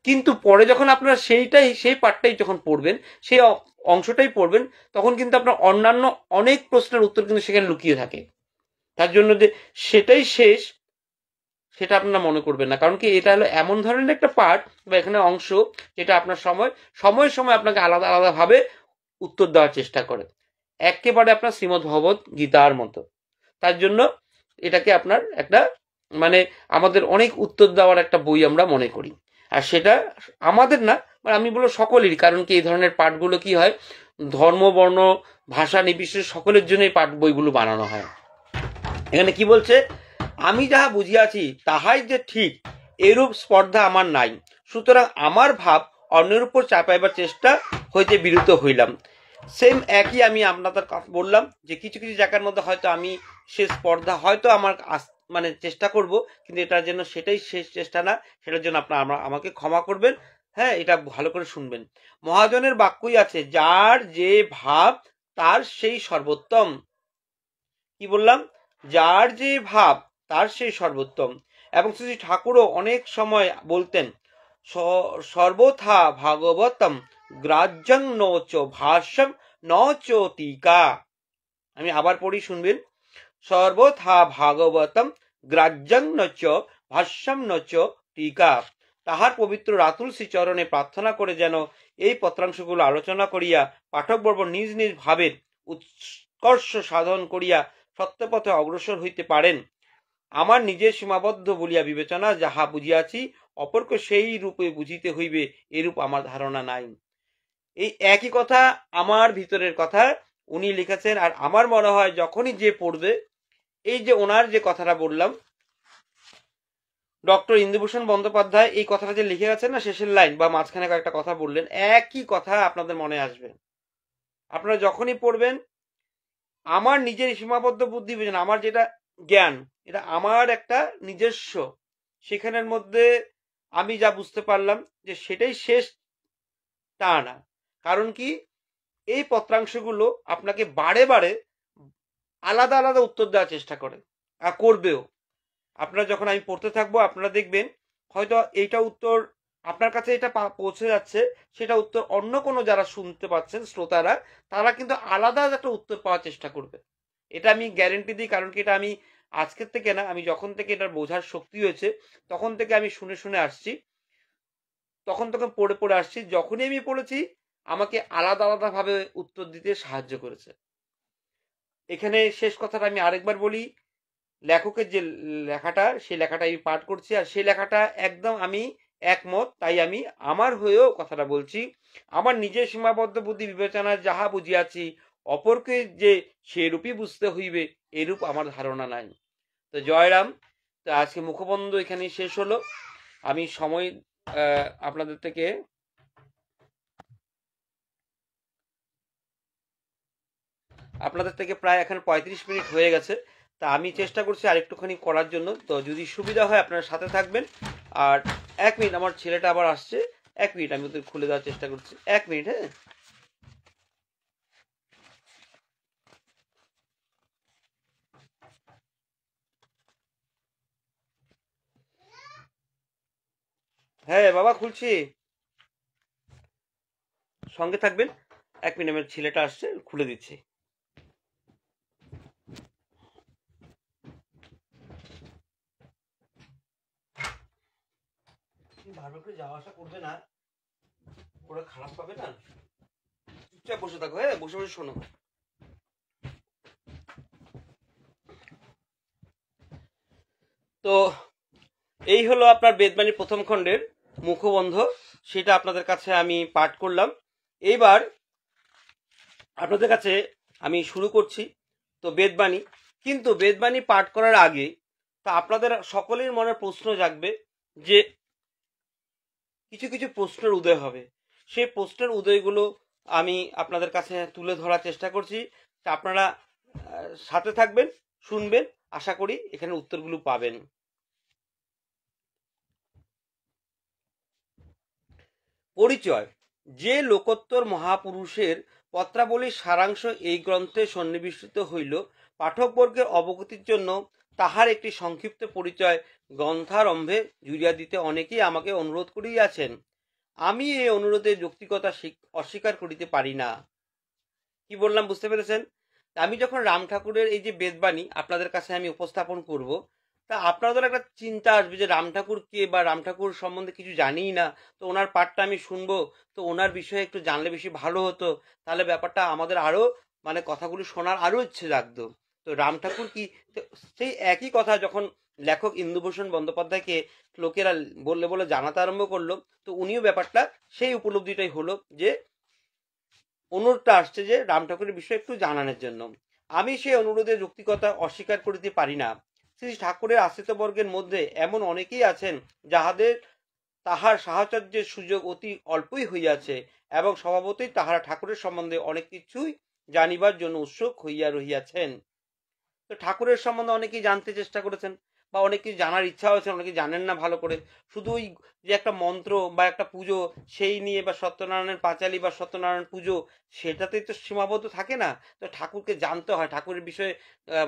কিন্তু পরে যখন আপনারা সেই পার্টটাই যখন পড়বেন, সেই অংশটাই পড়বেন, তখন কিন্তু আপনার অন্যান্য অনেক প্রশ্নের উত্তর কিন্তু সেখানে লুকিয়ে থাকে। তার জন্য যে সেটাই শেষ, সেটা আপনারা মনে করবেন না। কারণ কি, এটা হলো এমন ধরনের একটা পার্ট বা এখানে অংশ যেটা আপনার সময় সময় আপনাকে আলাদা আলাদা ভাবে উত্তর দেওয়ার চেষ্টা করে, একেবারে আপনার শ্রীমদ্ ভগবদ গীতার মতো। তার জন্য এটাকে আপনার একটা মানে আমাদের অনেক উত্তর দেওয়ার একটা বই আমরা মনে করি। আর সেটা আমাদের না, মানে আমি বলবো সকলেরই। কারণ কি, এই ধরনের পাঠগুলো কি হয়, ধর্ম বর্ণ ভাষা নির্বিশেষে সকলের জন্য এই পাঠ বইগুলো বানানো হয়। এখানে কি বলছে, আমি যাহা বুঝিয়াছি তাহাই যে ঠিক, এরূপ স্পর্ধা আমার নাই। সুতরাং আমার ভাব অন্যের উপর চাপাইবার চেষ্টা হইতে বিরত হইলাম। সেম একই আমি আপনাদের বললাম যে কিছু কিছু জায়গার মধ্যে হয়তো আমি সে স্পর্ধা হয়তো আমার মানে চেষ্টা করব, কিন্তু এটার জন্য সেটাই শেষ চেষ্টা না, সেটার জন্য আপনারা আমাকে ক্ষমা করবেন। হ্যাঁ, এটা ভালো করে শুনবেন। মহাজনের বাক্যই আছে, যার যে ভাব তার সেই সর্বোত্তম। কি বললাম, যার যে ভাব তার সেই সর্বোত্তম। এবং শ্রী ঠাকুরও অনেক সময় বলতেন, সর্বথা ভাগবতম গ্রাহ্যং নচ ভাষ্যং নচ টিকা। আমি আবার পড়ি, শুনবেন। সর্বথা ভাগবতম গ্রাহ্যং নচ ভাষ্যং নচ টিকা। তাহার পবিত্র রাতুল শ্রীচরণে প্রার্থনা করে যেন এই পত্রাংশগুলো আলোচনা করিয়া পাঠকবর্গ নিজ নিজ ভাবের উৎকর্ষ সাধন করিয়া সত্যপথে অগ্রসর হইতে পারেন। আমার নিজের সীমাবদ্ধ বলিয়া বিবেচনা যাহা বুঝিয়াছি, অপরকে সেই রূপে বুঝিতে হইবে এরূপ আমার ধারণা নাই। এই একই কথা আমার ভিতরের কথা উনি লিখেছেন। আর আমার মনে হয় যখনই যে পড়বে, এই যে ওনার যে কথাটা বললাম, ডক্টর ইন্দুভূষণ বন্দ্যোপাধ্যায় এই কথাটা যে লিখে গেছেন না, শেষের লাইন বা মাঝখানে কয়েকটা কথা বললেন, একই কথা আপনাদের মনে আসবে। আপনারা যখনই পড়বেন, আমার নিজের সীমাবদ্ধ বুদ্ধি বুঝেন, আমার যেটা জ্ঞান, এটা আমার একটা নিজস্ব, সেখানের মধ্যে আমি যা বুঝতে পারলাম যে সেটাই শেষ, তা না। কারণ কি, এই পত্রাংশগুলো আপনাকে বারে বারে আলাদা আলাদা উত্তর দেওয়ার চেষ্টা করে আর করবেও। আপনারা যখন আমি পড়তে থাকবো, আপনারা দেখবেন হয়তো এইটা উত্তর আপনার কাছে এটা পৌঁছে যাচ্ছে, সেটা উত্তর অন্য কোনো যারা শুনতে পাচ্ছেন শ্রোতারা, তারা কিন্তু আলাদা একটা উত্তর পাওয়ার চেষ্টা করবে। এটা আমি গ্যারেন্টি দিই। কারণ কি, এটা আমি আজকের থেকে না, আমি যখন থেকে এটার বোঝার শক্তি হয়েছে তখন থেকে আমি শুনে শুনে আসছি, তখন পড়ে পড়ে আসছি। যখনই আমি পড়েছি আমাকে আলাদা আলাদা ভাবে উত্তর দিতে সাহায্য করেছে। এখানে শেষ কথাটা আমি আরেকবার বলি, লেখকের যে লেখাটা, সেই লেখাটা আমি পাঠ করছি, আর সেই লেখাটা একদম আমি একমত, তাই আমি আমার হয়েও কথাটা বলছি। আমার নিজের সীমাবদ্ধ বুদ্ধি বিবেচনা যাহা বুঝিয়াছি, অপরকে যে সেরূপই বুঝতে হইবে এরূপ আমার ধারণা নাই। তো জয়রাম। তো আজকে মুখবন্ধ এখানেই শেষ হলো। আমি সময় আপনাদের থেকে প্রায় এখন 35 মিনিট হয়ে গেছে। তা আমি চেষ্টা করছি আরেকটুখানি করার জন্য। তো যদি সুবিধা হয় আপনারা সাথে থাকবেন। আর 1 মিনিট, আমার ছেলেটা আবার আসছে, 1 মিনিট আমি ওদের খুলে দেওয়ার চেষ্টা করছি, 1 মিনিট। হ্যাঁ, হ্যাঁ বাবা খুলছি, সঙ্গে থাকবেন। 1 মিনিট, আমার ছেলেটা আসছে, খুলে দিচ্ছি। বারবার করে যাওয়া আসা করবে না, ওরা খারাপ পাবে না। চুপচাপ বসে থাকো, হ্যাঁ বসে বসে শোনো। তো এই হলো আপনার বেদবাণী প্রথম খণ্ডের মুখবন্ধ, সেটা আপনাদের কাছে আমি পাঠ করলাম। এইবার আপনাদের কাছে আমি শুরু করছি তো বেদবাণী। কিন্তু বেদবাণী পাঠ করার আগে তা আপনাদের সকলের মনে প্রশ্ন জাগবে যে কিছু কিছু প্রশ্নের উদয় হবে। সেই প্রশ্নের উদয়গুলো আমি আপনাদের কাছে তুলে ধরার চেষ্টা করছি। তা আপনারা সাথে থাকবেন, শুনবেন, আশা করি এখানে উত্তরগুলো পাবেন। পরিচয়। যে লোকোত্তর মহাপুরুষের পত্রাবলীর সারাংশ এই গ্রন্থে সন্নিবেশিত হইল, পাঠকবর্গের অবগতির জন্য তাহার একটি সংক্ষিপ্ত পরিচয় গ্রন্থারম্ভে জুড়িয়া দিতে অনেকেই আমাকে অনুরোধ করিয়াছেন। আমি এই অনুরোধের যৌক্তিকতা অস্বীকার করিতে পারি না। কি বললাম বুঝতে পেরেছেন? আমি যখন রাম ঠাকুরের এই যে বেদবাণী আপনাদের কাছে আমি উপস্থাপন করব, তা আপনাদের একটা চিন্তা আসবে যে রাম ঠাকুর কে, বা রাম ঠাকুর সম্বন্ধে কিছু জানিই না, তো ওনার পাঠটা আমি শুনবো, তো ওনার বিষয়ে একটু জানলে বেশি ভালো হতো, তাহলে ব্যাপারটা আমাদের আরো মানে কথাগুলো শোনার আরো ইচ্ছে জাগতো। তো রাম ঠাকুর কি, সেই একই কথা যখন লেখক ইন্দুভূষণ বন্দ্যোপাধ্যায়কে লোকেরা বললে বলে জানাতে আরম্ভ করলো, তো উনিও ব্যাপারটা সেই উপলব্ধিটাই হলো যে অনুরোধটা আসছে যে রাম ঠাকুরের বিষয়ে একটু জানানোর জন্য। আমি সেই অনুরোধের যৌক্তিকতা অস্বীকার করিতে পারি না। শ্রী ঠাকুরের আশ্রিত বর্গের মধ্যে এমন অনেকেই আছেন যাহাদের তাহার সাহচর্যের সুযোগ অতি অল্পই হইয়াছে, এবং স্বভাবতই তাহারা ঠাকুরের সম্বন্ধে অনেক কিছুই জানিবার জন্য উৎসুক হইয়া রহিয়াছেন। তো ঠাকুরের সম্বন্ধে অনেকেই জানতে চেষ্টা করেছেন, বা অনেকে জানার ইচ্ছা হয়েছে, অনেকে জানেন না ভালো করে। শুধু ওই যে একটা মন্ত্র বা একটা পুজো সেই নিয়ে, বা সত্যনারায়ণের পাঁচালী বা সত্যনারায়ণ পুজো, সেটাতেই তো সীমাবদ্ধ থাকে না। তো ঠাকুরকে জানতে হয়, ঠাকুরের বিষয়ে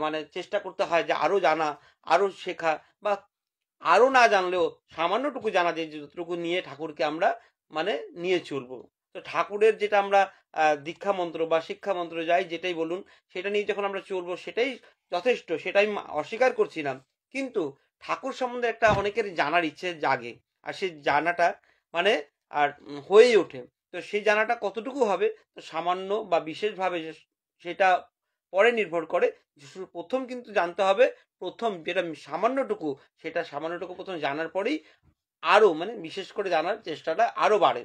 মানে চেষ্টা করতে হয় যে আরো জানা, আরো শেখা, বা আরো না জানলেও সামান্যটুকু জানা, যে যতটুকু নিয়ে ঠাকুরকে আমরা মানে নিয়ে চলবো। তো ঠাকুরের যেটা আমরা দীক্ষা মন্ত্র বা শিক্ষা মন্ত্র যাই যেটাই বলুন, সেটা নিয়ে যখন আমরা চলবো সেটাই যথেষ্ট, সেটাই অস্বীকার করছি না। কিন্তু ঠাকুর সম্বন্ধে একটা অনেকের জানার ইচ্ছে জাগে, আর সেই জানাটা মানে আর হয়েই ওঠে। তো সেই জানাটা কতটুকু হবে, তো সামান্য বা বিশেষভাবে সেটা পরে নির্ভর করে। প্রথম কিন্তু জানতে হবে, প্রথম যেটা সামান্যটুকু, সেটা সামান্যটুকু প্রথম জানার পরেই আরো মানে বিশেষ করে জানার চেষ্টাটা আরো বাড়ে,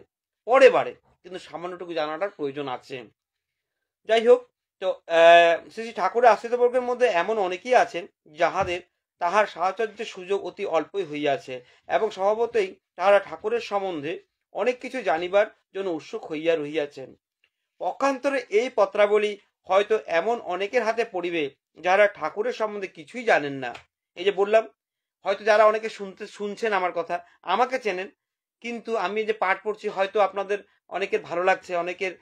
পরে বাড়ে, কিন্তু সামান্যটুকু জানাটার প্রয়োজন আছে। যাই হোক, তো শ্রী শ্রী ঠাকুরের আশ্রিত বর্গের মধ্যে এমন অনেকেই আছেন যাহাদের তাহার সাহচর্যের সুযোগ অতি অল্পই হইয়াছে, এবং স্বভাবতই তাহারা ঠাকুরের সম্বন্ধে অনেক কিছু জানিবার জন্য উৎসুক হইয়া রহিয়াছেন। পক্ষান্তরে এই পত্রাবলী হয়তো এমন অনেকের হাতে পড়িবে যারা ঠাকুরের সম্বন্ধে কিছুই জানেন না। এই যে বললাম, হয়তো যারা অনেকে শুনছেন আমার কথা, আমাকে চেনেন, কিন্তু আমি যে পাঠ পড়ছি হয়তো আপনাদের অনেকের ভালো লাগছে, অনেকের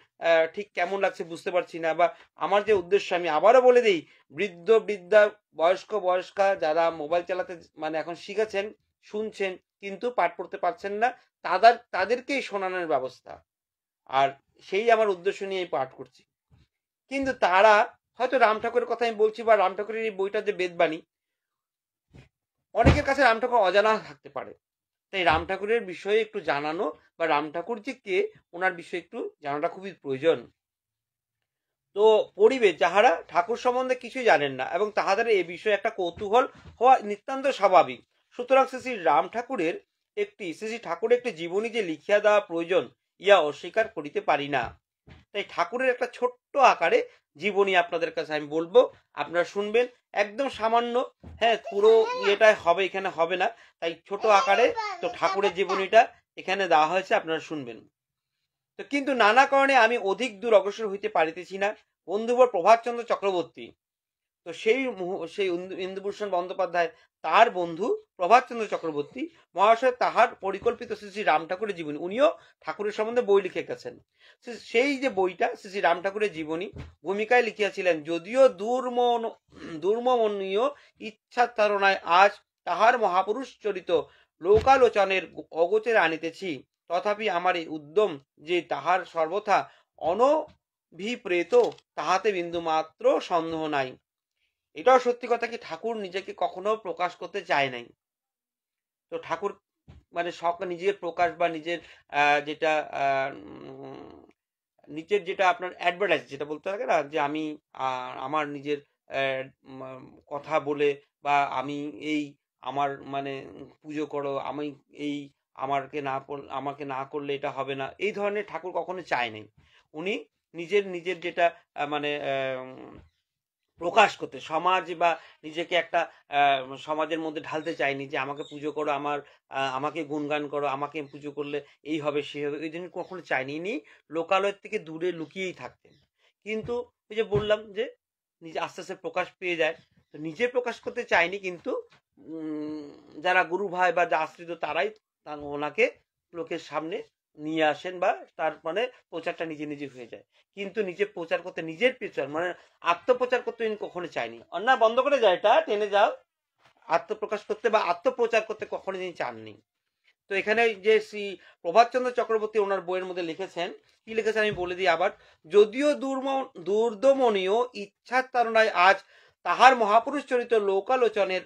ঠিক কেমন লাগছে বুঝতে পারছি না। বা আমার যে উদ্দেশ্য, আমি আবারও বলে দিই, বৃদ্ধ বৃদ্ধা বয়স্ক বয়স্কা যারা মোবাইল চালাতে মানে এখন শিখেছেন, শুনছেন কিন্তু পাঠ পড়তে পারছেন না, তাদেরকেই শোনানোর ব্যবস্থা। আর সেই আমার উদ্দেশ্য নিয়ে এই পাঠ করছি। কিন্তু তারা হয়তো রাম ঠাকুরের কথা আমি বলছি, বা রাম ঠাকুরের এই বইটা যে বেদবাণী, অনেকের কাছে রাম ঠাকুর অজানা থাকতে পারে। তাই রাম ঠাকুরের বিষয়ে একটু জানানো, বা রাম ঠাকুর যে কে, ওনার বিষয়ে একটু জানাটা খুবই প্রয়োজন। তো পড়িবে যাহারা ঠাকুর সম্বন্ধে কিছুই জানেন না, এবং তাহাদের এই বিষয়ে একটা কৌতূহল হওয়া নিতান্ত স্বাভাবিক। সুতরাং শ্রী রাম ঠাকুরের শ্রী ঠাকুরের একটি জীবনী যে লিখিয়া দেওয়া প্রয়োজন, ইয়া অস্বীকার করিতে পারি না। তাই ঠাকুরের একটা ছোট্ট আকারে জীবনী আপনাদের কাছে আমি বলবো, আপনারা শুনবেন। একদম সামান্য, হ্যাঁ, পুরো ইয়েটাই হবে, এখানে হবে না, তাই ছোট আকারে তো ঠাকুরের জীবনীটা এখানে দেওয়া হয়েছে, আপনারা শুনবেন। তো কিন্তু নানা কারণে আমি অধিক দূর অগ্রসর হইতে পারিতেছি না। বন্ধুবর প্রভাতচন্দ্র চক্রবর্তী, তো সেই ইন্দুভূষণ বন্দ্যোপাধ্যায় তার বন্ধু প্রভাতচন্দ্র চক্রবর্তী মহাশয় তাহার পরিকল্পিত শ্রী শ্রী রাম ঠাকুরের জীবনী, উনিও ঠাকুরের সম্বন্ধে বই লিখে গেছেন। সেই যে বইটা শ্রী শ্রী রাম ঠাকুরের জীবনী ভূমিকায় লিখিয়াছিলেন, যদিও দুর্মমনীয় ইচ্ছার তাড়নায় আজ তাহার মহাপুরুষ চরিত লোকালোচনের অগোচরে আনিতেছি, তথাপি আমার এই উদ্যম যে তাহার সর্বথা অনভিপ্রেত তাহাতে বিন্দু মাত্র সন্দেহ নাই। এটাও সত্যি কথা কি ঠাকুর নিজেকে কখনো প্রকাশ করতে চায় নাই। তো ঠাকুর মানে নিজের প্রকাশ বা নিজের যেটা নিজের যেটা আপনার অ্যাডভার্টাইজ যেটা বলতে থাকে না, যে আমি আমার নিজের কথা বলে বা আমি এই আমার মানে পুজো করো, আমি এই আমাকে না করলে এটা হবে না, এই ধরনের ঠাকুর কখনো চায় নাই। উনি নিজের যেটা মানে প্রকাশ করতে, সমাজ বা নিজেকে একটা সমাজের মধ্যে ঢালতে চায়নি, যে আমাকে পুজো করো, আমাকে গুণগান করো, আমাকে পুজো করলে এই হবে সেই হবে, এই জন্য কখনো চায়নি। ইনি লোকালয়ের থেকে দূরে লুকিয়েই থাকতেন। কিন্তু ওই যে বললাম যে নিজে আস্তে আস্তে প্রকাশ পেয়ে যায়, তো নিজে প্রকাশ করতে চায়নি, কিন্তু যারা গুরু ভাই বা যা আশ্রিত তারাই ওনাকে লোকের সামনে নিয়ে আসেন, বা তার মানে প্রচারটা নিজে নিজে হয়ে যায়। কিন্তু নিজে প্রচার করতে, নিজের প্রচার মানে আত্মপ্রচার করতে উনি কখনো চায়নি। অন্যায় বন্ধ করে যায়, এটা টেনে যাও, আত্মপ্রকাশ করতে বা আত্মপ্রচার করতে কখনো তিনি চাননি। তো এখানে যে শ্রী প্রভাতচন্দ্র চক্রবর্তী ওনার বইয়ের মধ্যে লিখেছেন, কি লিখেছেন আমি বলে দিই আবার, যদিও দুর্দমনীয় ইচ্ছার তাড়নায় আজ তাহার মহাপুরুষ চরিত লোকালোচনের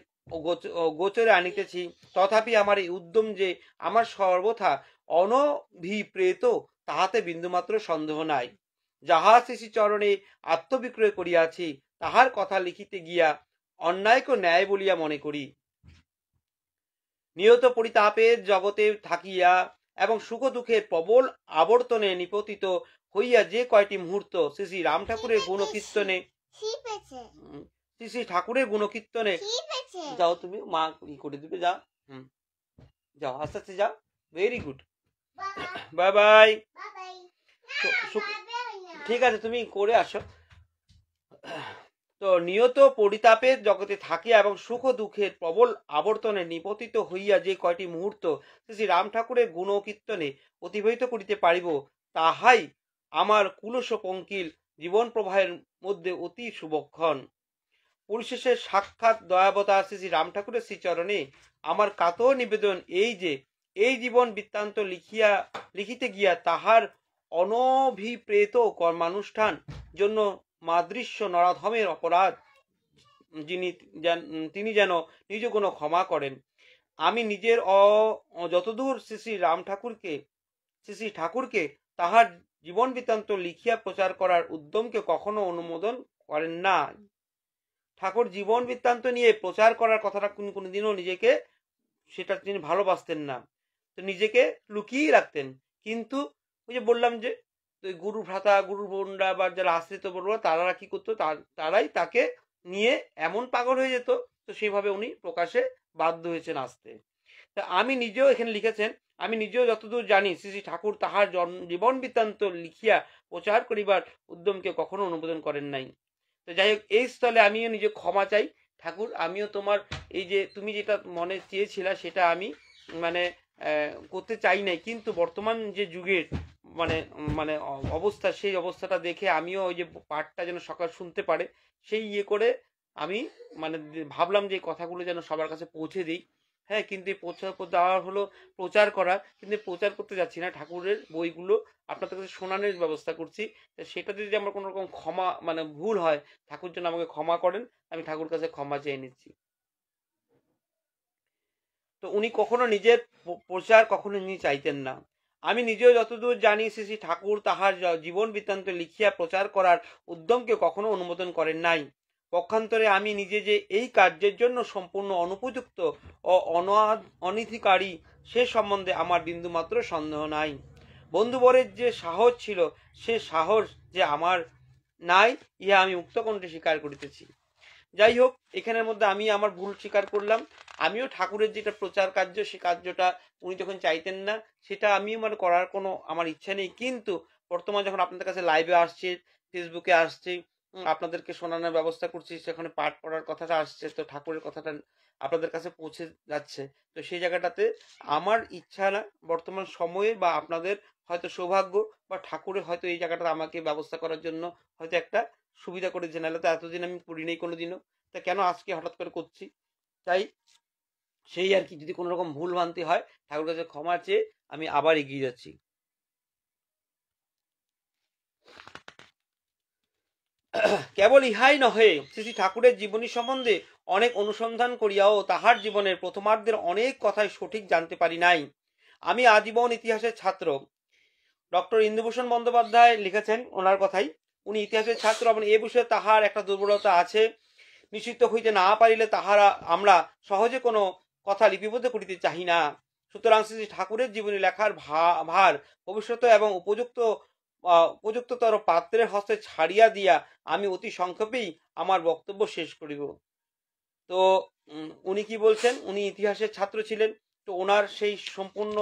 গোচরে আনিতেছি, তথাপি আমার এই উদ্যম যে আমার সর্বথা অনভিপ্রেত তাহাতে বিন্দুমাত্র সন্দেহ নাই। যাহা শ্রী চরণে আত্মবিক্রয় করিয়াছি, তাহার কথা লিখিতে গিয়া অন্যায়কে ন্যায় বলিয়া মনে করি। নিয়ত পরিতাপের জগতে থাকিয়া এবং সুখ দুঃখের প্রবল আবর্তনে নিপতিত হইয়া যে কয়টি মুহূর্ত শ্রী শ্রী রাম ঠাকুরের গুণকীর্তনে শ্রী শ্রী ঠাকুরের গুণকীর্তনে, যাও তুমি, মা ই করে দিবে, যাও, যাও আস্তে আস্তে যাও, ভেরি গুড, বাই বাই, ঠিক আছে তুমি করে আসো। তো নিয়ত পরিতাপের জগতে থাকিয়া এবং সুখ দুঃখের প্রবল আবর্তনে নিপতিত হইয়া যে কয়টি মুহূর্ত শ্রী রাম ঠাকুরের গুণকীর্তনে অতিবাহিত করিতে পারিব, তাহাই আমার কুলস পঙ্কিল জীবন প্রবাহের মধ্যে অতি শুভক্ষণ। পরিশেষে সাক্ষাৎ দয়াবতার শ্রী রাম ঠাকুরের শ্রীচরণে আমার কাতর নিবেদন এই যে এই জীবন বৃত্তান্ত লিখিতে গিয়া তাহার অনভিপ্রেত কর্মানুষ্ঠান জন্য মাদৃশ্য নরাধমের অপরাধ তিনি যেন নিজ গুণ ক্ষমা করেন। আমি নিজের যতদূর শ্রী শ্রী রাম ঠাকুরকে শ্রী শ্রী ঠাকুরকে তাহার জীবন বৃত্তান্ত লিখিয়া প্রচার করার উদ্যমকে কখনো অনুমোদন করেন না। ঠাকুর জীবন বৃত্তান্ত নিয়ে প্রচার করার কথাটা কোনোদিনও নিজেকে সেটা তিনি ভালোবাসতেন না, তো নিজেকে লুকিয়েই রাখতেন। কিন্তু ওই যে বললাম যে গুরু ভ্রাতা, গুরু বোনরা বা যারা আশ্রিত বড়রা, তারা কি করতো, তারাই তাকে নিয়ে এমন পাগল হয়ে যেত, তো সেইভাবে উনি প্রকাশে বাধ্য হয়েছেন আসতে। তা আমি নিজেও এখানে লিখেছেন, আমি নিজেও যতদূর জানি শ্রী শ্রী ঠাকুর তাহার জীবন বৃত্তান্ত লিখিয়া প্রচার করিবার উদ্যমকে কখনো অনুমোদন করেন নাই। তো যাই হোক, এই স্থলে আমিও নিজে ক্ষমা চাই, ঠাকুর আমিও তোমার এই যে তুমি যেটা মনে চেয়েছিলা সেটা আমি মানে করতে চাই নাই, কিন্তু বর্তমান যে যুগের মানে মানে অবস্থা, সেই অবস্থাটা দেখে আমিও ওই যে পাঠটা যেন সকাল শুনতে পারে সেই ইয়ে করে আমি মানে ভাবলাম যে কথাগুলো যেন সবার কাছে পৌঁছে দিই। হ্যাঁ, কিন্তু দেওয়া হলো প্রচার করা, কিন্তু প্রচার করতে যাচ্ছি না, ঠাকুরের বইগুলো আপনাদের কাছে শোনানোর ব্যবস্থা করছি। সেটাতে যদি আমার কোনো রকম ক্ষমা মানে ভুল হয়, ঠাকুর যেন আমাকে ক্ষমা করেন, আমি ঠাকুর কাছে ক্ষমা চেয়ে নিচ্ছি। তো উনি কখনো নিজের প্রচার কখনো উনি চাইতেন না। আমি নিজেও যতদূর জানি শ্রী শ্রী ঠাকুর তাহার জীবন বৃত্তান্ত লিখিয়া প্রচার করার উদ্যমকে কখনো অনুমোদন করেন নাই। পক্ষান্তরে আমি নিজে যে এই কার্যের জন্য সম্পূর্ণ অনুপযুক্ত ও অনধিকারী সে সম্বন্ধে আমার বিন্দুমাত্র সন্দেহ নাই। বন্ধুবরের যে সাহস ছিল, সে সাহস যে আমার নাই, ইহা আমি মুক্ত কণ্ঠে স্বীকার করিতেছি। যাই হোক, এখানের মধ্যে আমি আমার ভুল স্বীকার করলাম। আমিও ঠাকুরের যেটা প্রচার কার্য, সে কার্যটা উনি যখন চাইতেন না, সেটা আমি মানে করার কোনো আমার ইচ্ছা নেই। কিন্তু বর্তমানে যখন আপনাদের কাছে লাইভে আসছে, ফেসবুকে আসছে, আপনাদেরকে শোনানোর ব্যবস্থা করছি, সেখানে পাঠ পড়ার কথাটা আসছে, তো ঠাকুরের কথাটা আপনাদের কাছে পৌঁছে যাচ্ছে, তো সেই জায়গাটাতে আমার ইচ্ছা না, বর্তমান সময়ে বা আপনাদের হয়তো সৌভাগ্য বা ঠাকুরের হয়তো এই জায়গাটা আমাকে ব্যবস্থা করার জন্য হয়তো একটা সুবিধা করেছে, নাহলে তো এতদিন আমি করি নাই কোনোদিনও। তা কেন আজকে হঠাৎ করে করছি, তাই সেই আর কি। যদি কোনো রকম ভুল ভ্রান্তি হয়, ঠাকুরের কাছে ক্ষমা চেয়ে আমি আবার এগিয়ে যাচ্ছি। কেবল ইহাই নহে, শ্রী ঠাকুরের জীবনী সম্বন্ধে অনেক অনুসন্ধান করিয়াও তাহার জীবনের প্রথমার্ধের অনেক কথাই সঠিক জানতে পারি নাই। আমি আজীবন ইতিহাসের ছাত্র। ডক্টর ইন্দুভূষণ বন্দ্যোপাধ্যায় লিখেছেন ওনার কথাই, উনি ইতিহাসের ছাত্র এবং এ বিষয়ে তাহার একটা দুর্বলতা আছে। নিশ্চিত হইতে না পারিলে তাহারা আমরা সহজে কোনো কথা লিপিবদ্ধ করিতে চাহি না। সুতরাং শ্রী ঠাকুরের জীবনী লেখার ভার ভবিষ্যৎ এবং উপযুক্ততর পাত্রের হস্তে ছাড়িয়া দিয়া আমি অতি সংক্ষেপেই আমার বক্তব্য শেষ করিব। তো উনি কি বলছেন, উনি ইতিহাসের ছাত্র ছিলেন, তো ওনার সেই সম্পূর্ণ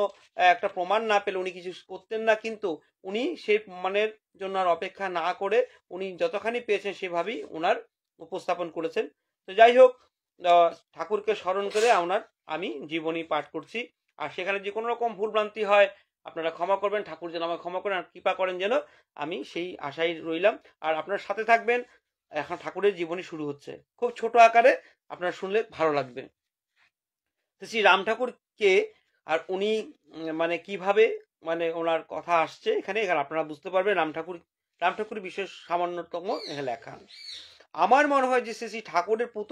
একটা প্রমাণ না পেলে উনি কিছু করতেন না, কিন্তু উনি সেই প্রমাণের জন্য আর অপেক্ষা না করে উনি যতখানি পেয়েছেন সেভাবেই ওনার উপস্থাপন করেছেন। তো যাই হোক, ঠাকুরকে স্মরণ করে আমি জীবনী পাঠ করছি। আর সেখানে যে কোনো রকম ভুলভ্রান্তি হয় আপনারা ক্ষমা করবেন, ঠাকুর যেন আমাকে ক্ষমা করেন আর কৃপা করেন, যেন আমি সেই আশায় রইলাম। আর আপনার সাথে থাকবেন। এখন ঠাকুরের জীবনী শুরু হচ্ছে, খুব ছোট আকারে, আপনারা শুনলে ভালো লাগবে। শ্রী রাম ঠাকুর কে, আর উনি মানে কিভাবে মানে ওনার কথা আসছে এখানে আপনারা বুঝতে পারবেন। রাম ঠাকুর বিশেষ সামান্যতম এখানে লেখা। আমার মনে হয় যে শ্রী ঠাকুরের পুত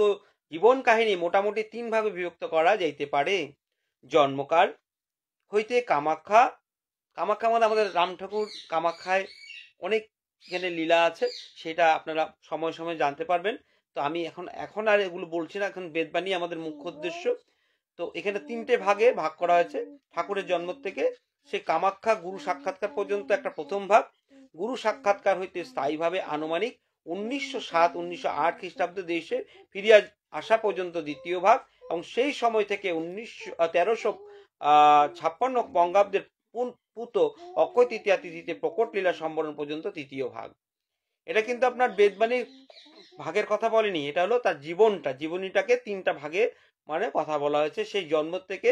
জীবন কাহিনী মোটামুটি 3 ভাগে বিভক্ত করা যাইতে পারে। জন্মকাল হইতে কামাখ্যা মানে আমাদের রাম ঠাকুর কামাখ্যায় অনেক এখানে লীলা আছে, সেটা আপনারা সময় সময় জানতে পারবেন। তো আমি এখন আর এগুলো বলছি না, এখন বেদবাণী আমাদের মুখ্য উদ্দেশ্য। তো এখানে 3টে ভাগে ভাগ করা হয়েছে। ঠাকুরের জন্ম থেকে সে কামাখ্যা গুরু সাক্ষাৎকার পর্যন্ত একটা প্রথম ভাগ, গুরু সাক্ষাৎকার হইতে স্থায়ীভাবে আনুমানিক 1907-1908 খ্রিস্টাব্দে দেশে ফিরিয়া আসা পর্যন্ত দ্বিতীয় ভাগ, এবং সেই সময় থেকে 1356 বঙ্গাব্দের পুত অক্ষয় তৃতীয়া তিথিতে প্রকট লীলা সম্বরণ পর্যন্ত তৃতীয় ভাগ। এটা কিন্তু আপনার বেদবাণী ভাগের কথা বলেনি, এটা হলো তার জীবনীটাকে 3টা ভাগে মানে কথা বলা হয়েছে। সেই জন্ম থেকে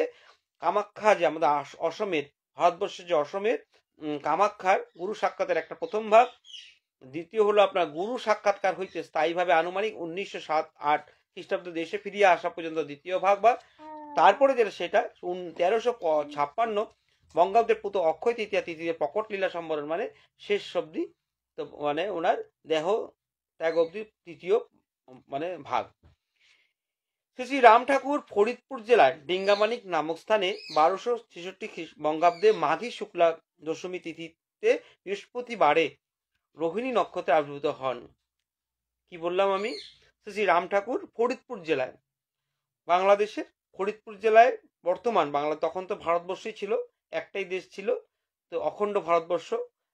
কামাখ্যা, যে আমাদের অসমের, ভারতবর্ষের যে অসমের কামাখ্যার গুরু সাক্ষাতের একটা প্রথম ভাগ, দ্বিতীয় হলো আপনার গুরু সাক্ষাৎকার হইতে স্থায়ীভাবে আনুমানিক 1907-08 খ্রিস্টাব্দ দেশে ফিরিয়ে আসা পর্যন্ত দ্বিতীয় ভাগ, বা তারপরে যেটা সেটা 1356 বঙ্গাব্দের পুত অক্ষয় তৃতীয়া তিথিতে প্রকট লীলা সম্বরণ মানে শেষ অব্দি, তো মানে ওনার দেহ ত্যাগ অব্দি তৃতীয় মানে ভাগ। শ্রী রাম ঠাকুর ফরিদপুর জেলার ডিঙ্গামানিক নামক স্থানে 1266 বঙ্গাব্দে মাঘী শুক্লা দশমী তিথিতে বৃহস্পতিবারে রোহিণী নক্ষত্রে আবির্ভূত হন। কি বললাম আমি? শ্রী রাম ঠাকুর ফরিদপুর জেলায়, বাংলাদেশের ফরিদপুর জেলায়, বর্তমান বাংলা, তখন তো ভারতবর্ষই ছিল, একটাই দেশ ছিল, তো অখণ্ড ভারতবর্ষ।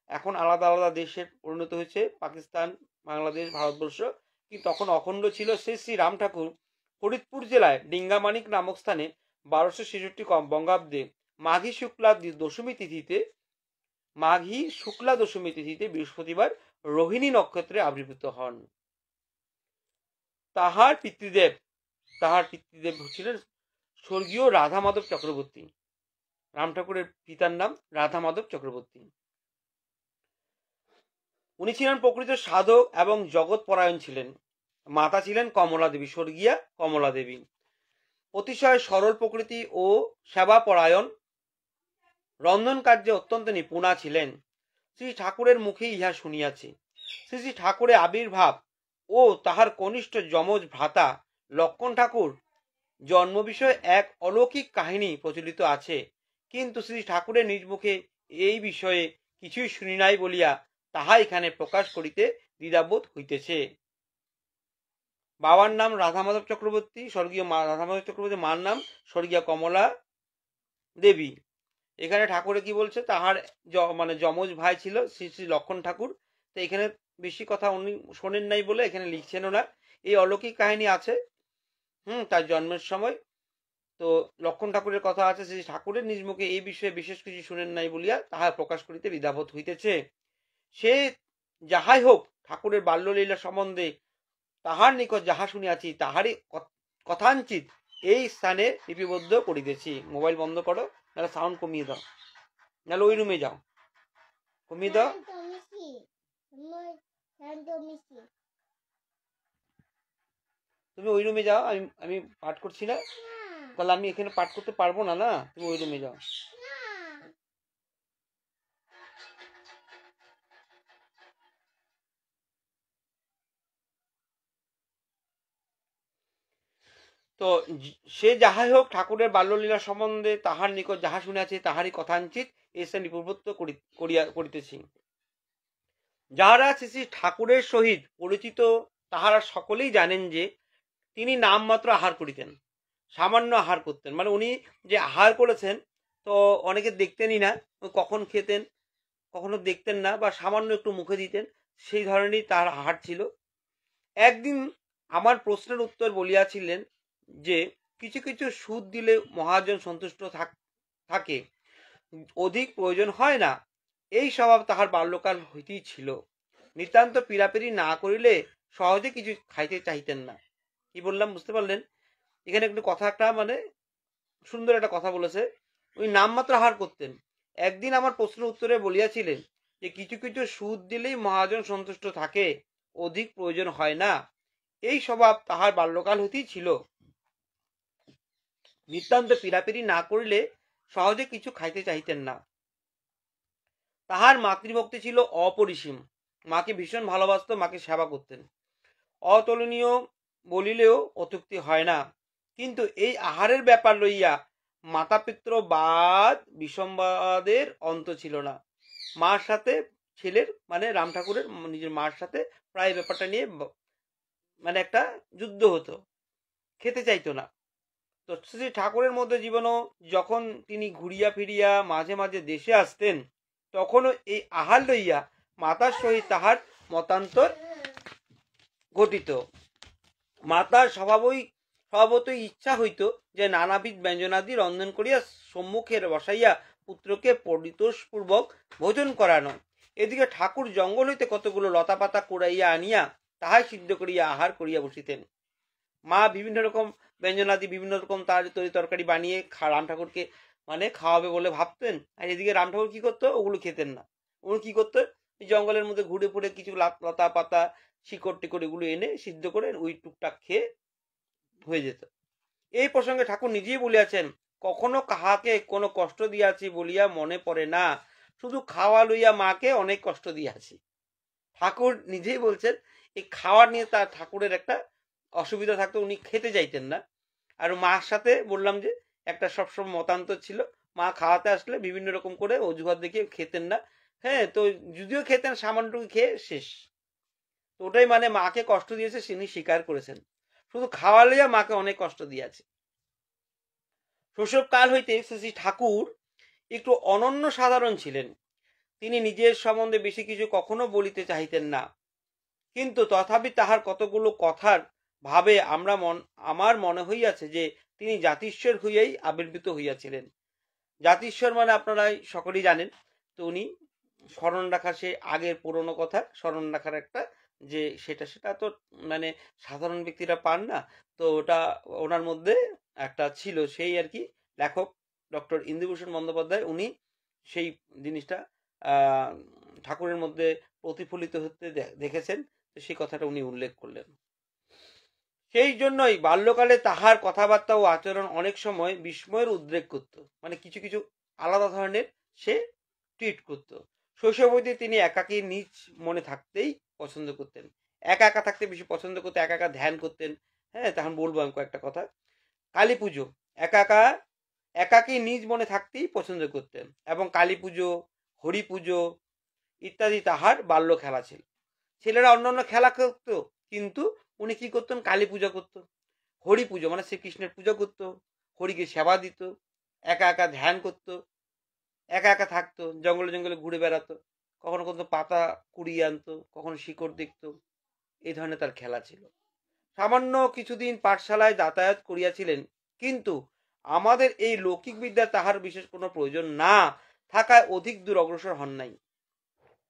এখন আলাদা আলাদা দেশের পরিণত হয়েছে, পাকিস্তান, বাংলাদেশ, ভারতবর্ষ, কিন্তু তখন অখণ্ড ছিল। শ্রী রাম ঠাকুর ফরিদপুর জেলায় ডিঙ্গামানিক নামক স্থানে 1266 বঙ্গাব্দে মাঘী শুক্লা দশমী তিথিতে বৃহস্পতিবার রোহিণী নক্ষত্রে আবির্ভূত হন। তাহার পিতৃদেব ছিলেন স্বর্গীয় রাধা মাধব চক্রবর্তী। রাম ঠাকুরের পিতার নাম রাধা মাধব চক্রবর্তী। উনি ছিলেন প্রকৃত সাধক এবং জগৎ পরায়ণ ছিলেন। মাতা ছিলেন কমলা দেবী, স্বর্গীয়া কমলা দেবী। অতিশয় সরল প্রকৃতি ও সেবা পরায়ণ, রন্ধন কার্যে অত্যন্ত নিপুণা ছিলেন। শ্রী ঠাকুরের মুখে ইহা শুনিয়াছি। শ্রী ঠাকুরের আবির্ভাব ও তাহার কনিষ্ঠ যমজ ভ্রাতা লক্ষণ ঠাকুর জন্ম বিষয়ে এক অলৌকিক কাহিনী প্রচলিত আছে, কিন্তু শ্রী ঠাকুরের নিজ মুখে এই বিষয়ে কিছুই শুনি নাই বলিয়া তাহা এখানে প্রকাশ করিতে দ্বিধাবোধ হইতেছে। বাবার নাম রাধা মাধব চক্রবর্তী, স্বর্গীয় রাধা মাধব চক্রবর্তী, মার নাম স্বর্গীয় কমলা দেবী। এখানে ঠাকুরে কি বলছে, তাহার মানে যমজ ভাই ছিল শ্রী শ্রী লক্ষণ ঠাকুর। তো এখানে বেশি কথা উনি শোনেন নাই বলে এখানে লিখছেনও না। এই অলৌকিক কাহিনী আছে তার জন্মের সময়। তো লক্ষণ ঠাকুরের কথা আছে, যে ঠাকুরের নিজ মুখে এই বিষয়ে বিশেষ কিছু শুনেন নাই বলিয়া তাহা প্রকাশ করিতে দ্বিধাবোধ হইতেছে। সে যাহাই হোক, ঠাকুরের বাল্যলীলা সম্বন্ধে তাহার নিকট যাহা শুনিয়াছি তাহারই কথাঞ্চিত এই স্থানে লিপিবদ্ধ করিতেছি। মোবাইল বন্ধ করো, নাহলে সাউন্ড কমিয়ে দাও, নাহলে ওই রুমে যাও, কমিয়ে দাও। তুমি ওই রুমে যাও, আমি পাঠ করছি না, তাহলে আমি এখানে পাঠ করতে পারবো না। না, তুমি ওই রুমে যাও। তো সে যাহাই হোক, ঠাকুরের বাল্যলীলা সম্বন্ধে তাহার নিকট যাহা শুনিয়াছে তাহারই কথাঞ্চিত এই স্থানে লিপিবদ্ধ করিতেছি। যাহারা শ্রী ঠাকুরের সহিত পরিচিত তাহারা সকলেই জানেন যে তিনি নামমাত্র আহার করিতেন, সামান্য আহার করতেন। মানে উনি যে আহার করেছেন, তো অনেকে দেখতেনই না, কখন খেতেন কখনো দেখতেন না, বা সামান্য একটু মুখে দিতেন, সেই ধরনেরই তার আহার ছিল। একদিন আমার প্রশ্নের উত্তর বলিয়াছিলেন যে কিছু কিছু সুদ দিলে মহাজন সন্তুষ্ট থাকে, অধিক প্রয়োজন হয় না। এই স্বভাব তাহার বাল্যকাল হইতেই ছিল। নিতান্ত পীড়াপিড়ি না করিলে সহজে কিছু খাইতে চাইতেন না। কি বললাম বুঝতে পারলেন? এখানে একটু কথাটা মানে সুন্দর একটা কথা বলেছে। উনি নামমাত্র আহার করতেন। একদিন আমার প্রশ্নের উত্তরে বলিয়াছিলেন যে কিছু কিছু সুদ দিলেই মহাজন সন্তুষ্ট থাকে, অধিক প্রয়োজন হয় না। এই স্বভাব তাহার বাল্যকাল হইতেই ছিল। নিতান্ত পীড়াপিড়ি না করিলে সহজে কিছু খাইতে চাইতেন না। তাহার মাতৃভক্তি ছিল অপরিসীম। মাকে ভীষণ ভালোবাসত, মাকে সেবা করতেন। অতুলনীয় বলিলেও অত্যুক্তি হয় না। কিন্তু এই আহারের ব্যাপার লইয়া মাতা পিতৃ বাদ বিসম্বাদের অন্ত ছিল না। মার সাথে ছেলের মানে রাম ঠাকুরের নিজের মার সাথে প্রায় ব্যাপারটা নিয়ে মানে একটা যুদ্ধ হতো, খেতে চাইতো না। তো শ্রী ঠাকুরের মধ্যে জীবনও যখন তিনি ঘুরিয়া ফিরিয়া মাঝে মাঝে দেশে আসতেন, তখনও এই আহার লইয়া মাতার সহিত তাহার মতান্তর ঘটিত। মাতার স্বভাবতই ইচ্ছা হইত যে নানাবিধ ব্যঞ্জনাদি রন্ধন করিয়া সম্মুখে বসাইয়া পুত্রকে পরিতোষপূর্বক ভোজন করানো। এদিকে ঠাকুর জঙ্গল হইতে কতগুলো লতা পাতা কুড়াইয়া আনিয়া তাহাই সিদ্ধ করিয়া আহার করিয়া বসিতেন। মা বিভিন্ন রকম ব্যঞ্জনাদি বিভিন্ন রকম তার তরি তরকারি বানিয়ে রাম ঠাকুরকে মানে খাওয়াবে বলে ভাবতেন। আর এদিকে রাম ঠাকুর কি করতো? ওগুলো খেতেন না। ওগুলো কি করতো? জঙ্গলের মধ্যে ঘুরে ফুরে কিছু লতা পাতা শিকড় টিকড় এগুলো এনে সিদ্ধ করে ওই টুকটাক খেয়ে হয়ে যেত। এই প্রসঙ্গে ঠাকুর নিজেই বলিয়াছেন, কখনো কাহাকে কোনো কষ্ট দিয়াছি বলিয়া মনে পড়ে না, শুধু খাওয়া লইয়া মাকে অনেক কষ্ট দিয়াছি। ঠাকুর নিজেই বলছেন এই খাওয়ার নিয়ে তার ঠাকুরের একটা অসুবিধা থাকতো, উনি খেতে চাইতেন না। আর মার সাথে বললাম যে একটা সবসময় মতান্তর ছিল, মা খাওয়াতে আসলে বিভিন্ন রকম করে অজুহাত দেখিয়ে খেতেন না। হ্যাঁ, তো যদিও খেতেন সামান্যটুকু খেয়ে শেষ। তো ওটাই মানে মাকে কষ্ট দিয়েছে তিনি স্বীকার করেছেন, শুধু খাওয়া লইয়া মাকে অনেক কষ্ট দিয়েছে। শৈশব কাল হইতে শ্রী ঠাকুর একটু অনন্য সাধারণ ছিলেন। তিনি নিজের সম্বন্ধে বেশি কিছু কখনো বলিতে চাইতেন না, কিন্তু তথাপি তাহার কতগুলো কথার ভাবে আমার মনে হইয়াছে যে তিনি জাতিশ্বর হইয়াই আবির্ভূত হইয়াছিলেন। জাতিশ্বর মানে আপনারা সকলেই জানেন। তো উনি স্মরণ রাখার সে আগের পুরনো কথা স্মরণ রাখার একটা যে সেটা তো মানে সাধারণ ব্যক্তিরা পান না। তো ওটা ওনার মধ্যে একটা ছিল, সেই আর কি লেখক ডক্টর ইন্দুভূষণ বন্দ্যোপাধ্যায় উনি সেই জিনিসটা ঠাকুরের মধ্যে প্রতিফলিত হতে দেখেছেন। তো সেই কথাটা উনি উল্লেখ করলেন। সেই জন্যই বাল্যকালে তাহার কথাবার্তা ও আচরণ অনেক সময় বিস্ময়ের উদ্রেক করত, মানে কিছু কিছু আলাদা ধরনের সে ট্রিট করত। শৈশব হইতে তিনি একাকী নিজ মনে থাকতেই পছন্দ করতেন, একা একা থাকতে বেশি পছন্দ করতেন, একা একা ধ্যান করতেন। হ্যাঁ, তখন বলবো আমি কয়েকটা কথা। কালী পুজো একাকী নিজ মনে থাকতেই পছন্দ করতেন, এবং কালী পুজো, হরি পুজো ইত্যাদি তাহার বাল্য খেলা ছিল। ছেলেরা অন্যান্য খেলা করতো, কিন্তু উনি কি করতেন? কালী পূজা করতো, হরি পুজো মানে শ্রীকৃষ্ণের পুজো করতো, হরিকে সেবা দিত, একা একা ধ্যান করতো, একা একা থাকতো, জঙ্গলে জঙ্গলে ঘুরে বেড়াতো। কখনো কখনো পাতা কুড়িয়ে আনতো, কখনো শিকড় দেখতো। এই ধরনের তার খেলা ছিল। সামান্য কিছুদিন পাঠশালায় যাতায়াত করিয়াছিলেন, কিন্তু আমাদের এই লৌকিক বিদ্যা তাহার বিশেষ কোনো প্রয়োজন না থাকায় অধিক দূর অগ্রসর হন নাই।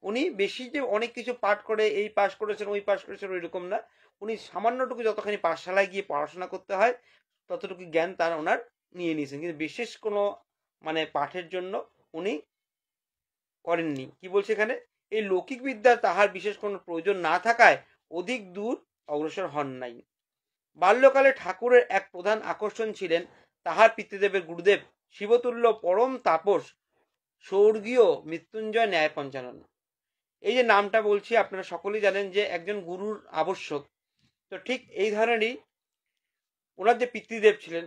উনি বেশি যে অনেক কিছু পাঠ করে এই পাশ করেছেন ওই পাশ করেছেন ওই রকম না, উনি সামান্যটুকু যতখানি পাঠশালায় গিয়ে পড়াশোনা করতে হয় ততটুকু জ্ঞান তার ওনার নিয়ে নিয়েছেন, কিন্তু বিশেষ কোনো মানে পাঠের জন্য উনি করেননি। কি বলছে এখানে, এই লৌকিক বিদ্যা তাহার বিশেষ কোনো প্রয়োজন না থাকায় অধিক দূর অগ্রসর হন নাই। বাল্যকালে ঠাকুরের এক প্রধান আকর্ষণ ছিলেন তাহার পিতৃদেবের গুরুদেব শিবতুল্য পরম তাপস স্বর্গীয় মৃত্যুঞ্জয় ন্যায় পঞ্চানন। এই যে নামটা বলছি আপনারা সকলেই জানেন যে একজন গুরুর আবশ্যক, তো ঠিক এই ধরনেরই ওনার যে পিতৃদেব ছিলেন,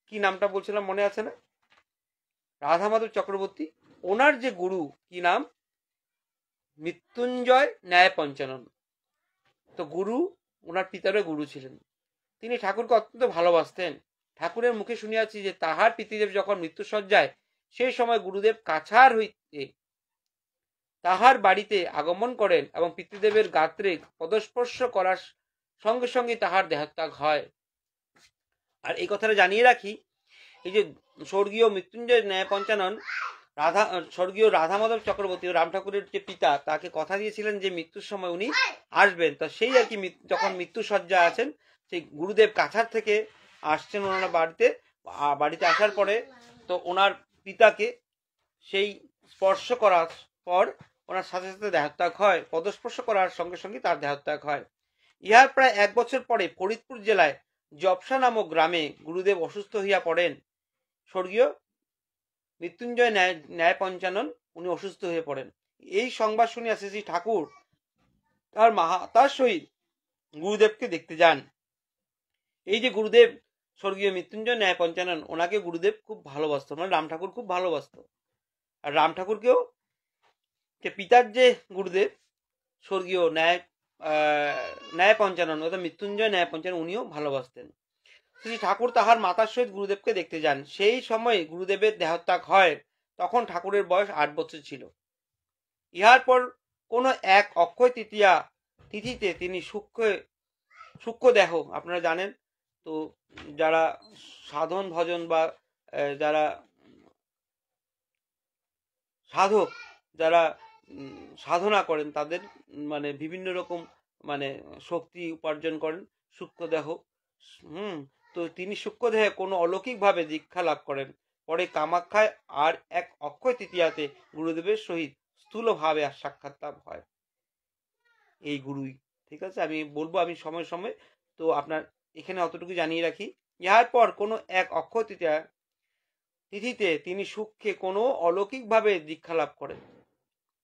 কি নামটা বলছিলাম মনে আছে না, রাধা মাধব চক্রবর্তী, ওনার যে গুরু কি নাম, মৃত্যুঞ্জয় ন্যায় পঞ্চানন। তো গুরু, ওনার পিতারও গুরু ছিলেন, তিনি ঠাকুরকে অত্যন্ত ভালোবাসতেন। ঠাকুরের মুখে শুনিয়াছি যে তাহার পিতৃদেব যখন মৃত্যুসজ্জায় সেই সময় গুরুদেব কাছাড় হইতে তাহার বাড়িতে আগমন করেন এবং পিতৃদেবের গাত্রে পদস্পর্শ করার সঙ্গে সঙ্গে তাহার দেহত্যাগ হয়। আর এই কথাটা জানিয়ে রাখি, এই যে স্বর্গীয় মৃত্যুঞ্জয় ন্যায় পঞ্চানন স্বর্গীয় রাধা মাধব চক্রবর্তী রাম ঠাকুরের যে পিতা, তাকে কথা দিয়েছিলেন যে মৃত্যুর সময় উনি আসবেন। তা সেই আর কি যখন মৃত্যুসজ্জা আছেন, সেই গুরুদেব কাছাড় থেকে আসছেন ওনার বাড়িতে আসার পরে তো ওনার পিতাকে সেই স্পর্শ করার পর ওনার সাথে সাথে দেহত্যাগ হয়, পদস্পর্শ করার সঙ্গে সঙ্গে তার দেহত্যাগ হয়। ইহার প্রায় 1 বছর পরে ফরিদপুর জেলায় জবসা নামক গ্রামে গুরুদেব অসুস্থ হইয়া পড়েন। স্বর্গীয় মৃত্যুঞ্জয় ন্যায় পঞ্চানন উনি অসুস্থ হয়ে পড়েন। এই সংবাদ শুনিয়া শ্রী ঠাকুর তার মাতার সহিত গুরুদেবকে দেখতে যান। এই যে গুরুদেব স্বর্গীয় মৃত্যুঞ্জয় ন্যায় পঞ্চানন, ওনাকে গুরুদেব খুব ভালোবাসত, মানে রাম ঠাকুর খুব ভালোবাসত। আর রাম ঠাকুরকেও পিতার যে গুরুদেব স্বর্গীয় ন্যায় পঞ্চানন অর্থাৎ মৃত্যুঞ্জয় ন্যায় পঞ্চানন, উনিও ভালোবাসতেন। শ্রী ঠাকুর তাহার মাতার সহিত গুরুদেবকে দেখতে যান। সেই সময় গুরুদেবের দেহত্যাগ হয়, তখন ঠাকুরের বয়স 8 বছর ছিল। ইহার পর কোন এক অক্ষয় তৃতীয়া তিথিতে তিনি সূক্ষ্ম দেহ, আপনারা জানেন তো, যারা সাধন ভজন বা যারা সাধক, যারা সাধনা করেন, তাদের মানে বিভিন্ন রকম মানে শক্তি উপার্জন করেন সূক্ষ্ম দেহ। তো তিনি সূক্ষ্ম দেহে কোনো অলৌকিকভাবে দীক্ষা লাভ করেন। পরে কামাখ্যায় আর এক অক্ষয় তৃতীয়াতে গুরুদেবের সহিত স্থূলভাবে সাক্ষাৎ লাভ হয়। এই গুরুই, ঠিক আছে, আমি বলবো আমি সময় সময়, তো আপনার এখানে অতটুকু জানিয়ে রাখি। ইহার পর কোনো এক অক্ষয় তৃতীয়া তিথিতে তিনি সূক্ষ্মে কোনো অলৌকিকভাবে দীক্ষা লাভ করেন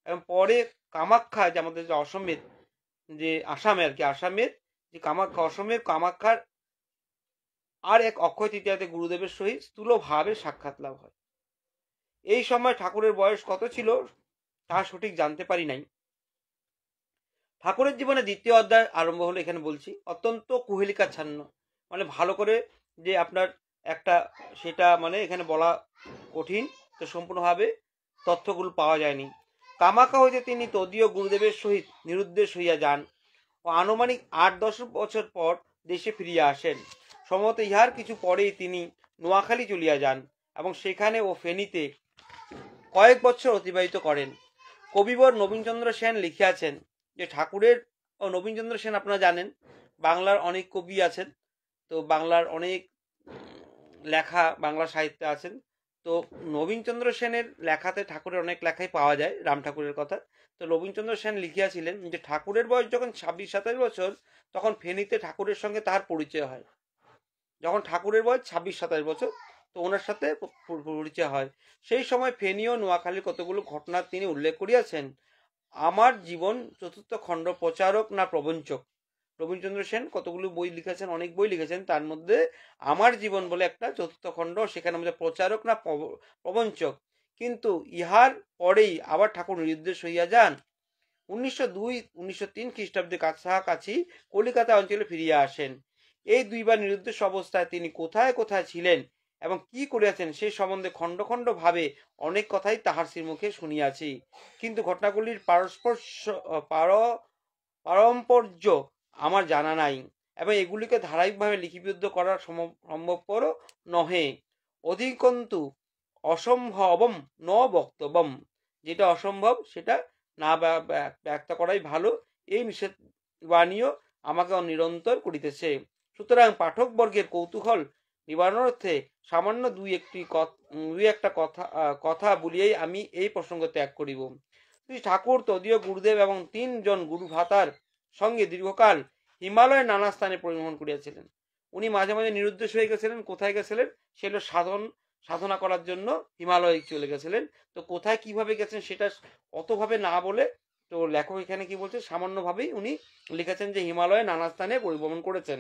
এবং পরে কামাখ্যা, যে আমাদের যে অসমের যে আসামে আর কি, আসামের যে কামাখ্যা, অসমের কামাখ্যার আর এক অক্ষয় তৃতীয়াতে গুরুদেবের সহিত স্থূলভাবে সাক্ষাৎ লাভ হয়। এই সময় ঠাকুরের বয়স কত ছিল তা সঠিক জানতে পারি নাই। ঠাকুরের জীবনে দ্বিতীয় অধ্যায় আরম্ভ হলো, এখানে বলছি অত্যন্ত কুহেলিকাচ্ছন্ন, মানে ভালো করে যে আপনার একটা সেটা মানে এখানে বলা কঠিন, তো সম্পূর্ণভাবে তথ্যগুলো পাওয়া যায়নি। কামাখ্যা হইতে তিনি তদীয় গুরুদেবের সহিত নিরুদ্দেশ হইয়া যান ও আনুমানিক 8-10 বছর পর দেশে ফিরিয়া আসেন। সম্ভবত ইহার কিছু পরেই তিনি নোয়াখালী চলিয়া যান এবং সেখানে ও ফেনীতে কয়েক বছর অতিবাহিত করেন। কবিবর নবীনচন্দ্র সেন লিখিয়াছেন যে ঠাকুরের, ও নবীনচন্দ্র সেন আপনারা জানেন বাংলার অনেক কবি আছেন, তো বাংলার অনেক লেখা বাংলা সাহিত্যে আছেন। তো নবীনচন্দ্র সেনের লেখাতে ঠাকুরের অনেক লেখাই পাওয়া যায় রাম ঠাকুরের কথা। তো নবীনচন্দ্র সেন লিখিয়াছিলেন যে ঠাকুরের বয়স যখন 26-27 বছর, তখন ফেনীতে ঠাকুরের সঙ্গে তাহার পরিচয় হয়। যখন ঠাকুরের বয়স 26-27 বছর, তো ওনার সাথে পরিচয় হয়। সেই সময় ফেনী ও নোয়াখালীর কতগুলো ঘটনা তিনি উল্লেখ করিয়াছেন। আমার জীবন চতুর্থ খণ্ড, প্রচারক না প্রবঞ্চক, রবীন্দ্রচন্দ্র সেন কতগুলো বই লিখেছেন, অনেক বই লিখেছেন, তার মধ্যে আমার জীবন বলে একটা চতুর্থ খণ্ড, সেখানে মধ্যে প্রচারক না প্রবঞ্চক। কিন্তু ইহার পরেই আবার ঠাকুর নিরুদ্দেশ হইয়া যান। 1902-1903 খ্রিস্টাব্দে কাছাকাছি কলিকাতা অঞ্চলে ফিরিয়া আসেন। এই দুইবার নিরুদ্দেশ অবস্থায় তিনি কোথায় কোথায় ছিলেন এবং কি করিয়াছেন সেই সম্বন্ধে খণ্ড খণ্ড ভাবে অনেক কথাই তাহার শ্রীমুখে শুনিয়াছি, কিন্তু ঘটনাগুলির পারম্পর্য আমার জানা নাই এবং এগুলিকে ধারাবাহিকভাবে লিপিবদ্ধ করা সম্ভবপরও নহে। অধিকন্তু অসম্ভবম ন বক্তব্যম, যেটা অসম্ভব সেটা না ব্যক্ত করাই ভালো, এই নিষেধ বাণীও আমাকে নিরন্তর করিতেছে। সুতরাং পাঠকবর্গের কৌতূহল নিবারণার্থে সামান্য দুই একটা কথা বলিয়াই আমি এই প্রসঙ্গ ত্যাগ করিব। শ্রী ঠাকুর তদীয় গুরুদেব এবং 3 জন গুরু ভাতার সঙ্গে দীর্ঘকাল হিমালয়ের নানা স্থানে পরিভ্রমণ করিয়াছিলেন। উনি মাঝে মাঝে নিরুদ্দেশ হয়ে গেছিলেন। কোথায় গেছিলেন? সেগুলো সাধনা করার জন্য হিমালয়ে চলে গেছিলেন। তো কোথায় কিভাবে গেছেন সেটা অতভাবে না বলে, তো লেখক এখানে কি বলছে, সামান্যভাবেই উনি লিখেছেন যে হিমালয়ে নানা স্থানে পরিভ্রমণ করেছেন।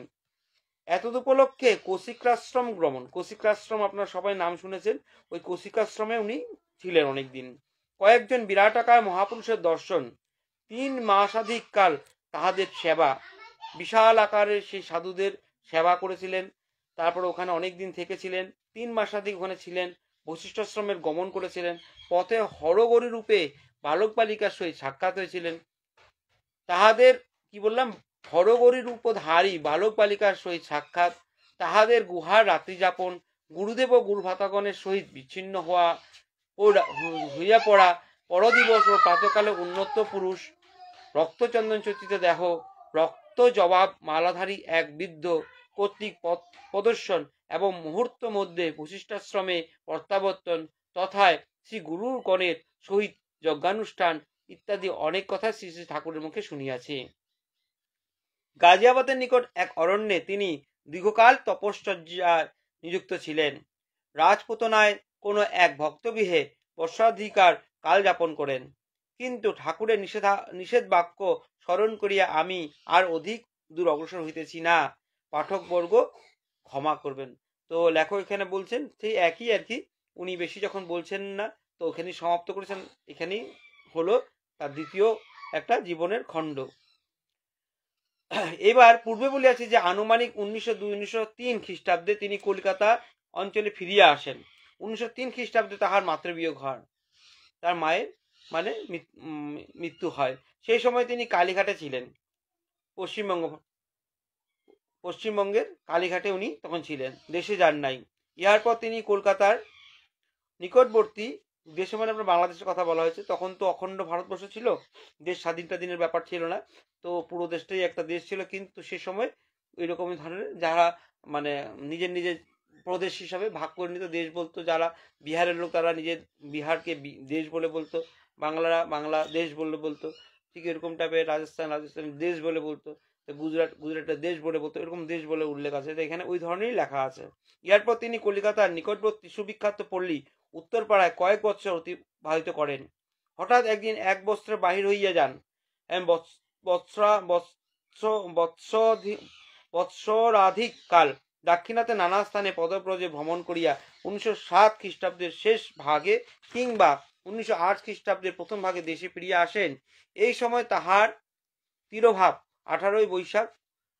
এতদ উপলক্ষে কৌশিকাশ্রম ভ্রমণ, কৌশিকাশ্রম আপনারা সবাই নাম শুনেছেন, ওই কৌশিকাশ্রমে উনি ছিলেন অনেকদিন। কয়েকজন বিরাটাকার মহাপুরুষের দর্শন, 3 মাসাধিক কাল তাহাদের সেবা, বিশাল আকারের সেই সাধুদের সেবা করেছিলেন। তারপর ওখানে অনেকদিন থেকেছিলেন, 3 মাসাধিক ওখানে ছিলেন। বশিষ্ঠাশ্রমের গমন করেছিলেন। পথে হরগরি রূপে বালক বালিকার সহিত সাক্ষাৎ হয়েছিলেন। তাহাদের কি বললাম, হরগরি রূপধারী বালক বালিকার সহিত সাক্ষাৎ, তাহাদের গুহার রাত্রি যাপন, গুরুদেব ও গুরুভাতাগণের সহিত বিচ্ছিন্ন হইয়া পড়া, পরদিবস ও প্রাতকালে উন্নত পুরুষ, রক্তচন্দন চর্চিত দেহ, রক্ত জবাব মালাধারী এক বৃদ্ধ কর্তৃক প্রদর্শন এবং মুহূর্ত মধ্যে বশিষ্ঠাশ্রমে প্রত্যাবর্তন, তথায় শ্রী গুরুগণের সহিত যজ্ঞানুষ্ঠান ইত্যাদি অনেক কথা শ্রী শ্রী ঠাকুরের মুখে শুনিয়াছি। গাজিয়াবাদের নিকট এক অরণ্যে তিনি দীর্ঘকাল তপশ্চর্যায় নিযুক্ত ছিলেন। রাজপুতনায় কোনো এক ভক্তগৃহে বর্ষাধিকার কাল যাপন করেন। কিন্তু ঠাকুরের নিষেধ বাক্য স্মরণ করিয়া আমি আর অধিক দূর অগ্রসর হইতেছি না, পাঠকবর্গ ক্ষমা করবেন। তো লেখক এখানে বলছেন সেই একই আর কি, উনি বেশি যখন বলছেন না তো ওখানে সমাপ্ত করেছেন। এখানেই হলো তার দ্বিতীয় একটা জীবনের খণ্ড। এবার পূর্বে বলিয়াছি যে আনুমানিক 1902-1903 খ্রিস্টাব্দে তিনি কলকাতা অঞ্চলে ফিরিয়া আসেন। 1903 খ্রিস্টাব্দে তাহার মাতৃবিয়োগ হয়, তার মায়ের মানে মৃত্যু হয়। সেই সময় তিনি কালীঘাটে ছিলেন, পশ্চিমবঙ্গের কালীঘাটে উনি তখন ছিলেন, দেশে যান নাই। ইহার পর তিনি কলকাতার নিকটবর্তী দেশে, মানে আমরা বাংলাদেশের কথা বলা হয়েছে, তখন তো অখণ্ড ভারতবর্ষ ছিল, দেশ স্বাধীনতাদিনের ব্যাপার ছিল না, তো পুরো দেশটাই একটা দেশ ছিল। কিন্তু সে সময় ওইরকমই ধরনের যারা মানে নিজের নিজের প্রদেশ হিসাবে ভাগ করে নিত, দেশ বলতো। যারা বিহারের লোক তারা নিজের বিহারকে দেশ বলে বলতো, বাংলা দেশ বলে বলতো, ঠিক এরকম টাইপের রাজস্থান দেশ বলে বলতো, গুজরাটের দেশ বলে বলতো, এরকম দেশ বলে উল্লেখ আছে, এখানে ওই ধরনেরই লেখা আছে। এরপর তিনি কলিকাতার নিকটবর্তী সুবিখ্যাত পল্লী উত্তরপাড়ায় কয়েক বৎসর অতিবাহিত করেন। হঠাৎ একদিন এক বস্ত্রে বাহির হইয়া যান। বৎসরাধিক কাল দাক্ষিণাতে নানা স্থানে পদব্রজে ভ্রমণ করিয়া 1907 খ্রিস্টাব্দের শেষ ভাগে কিংবা 1908 খ্রিস্টাব্দের প্রথম ভাগে দেশে ফিরিয়া আসেন। এই সময় তাহার তিরোভাব 18 বৈশাখ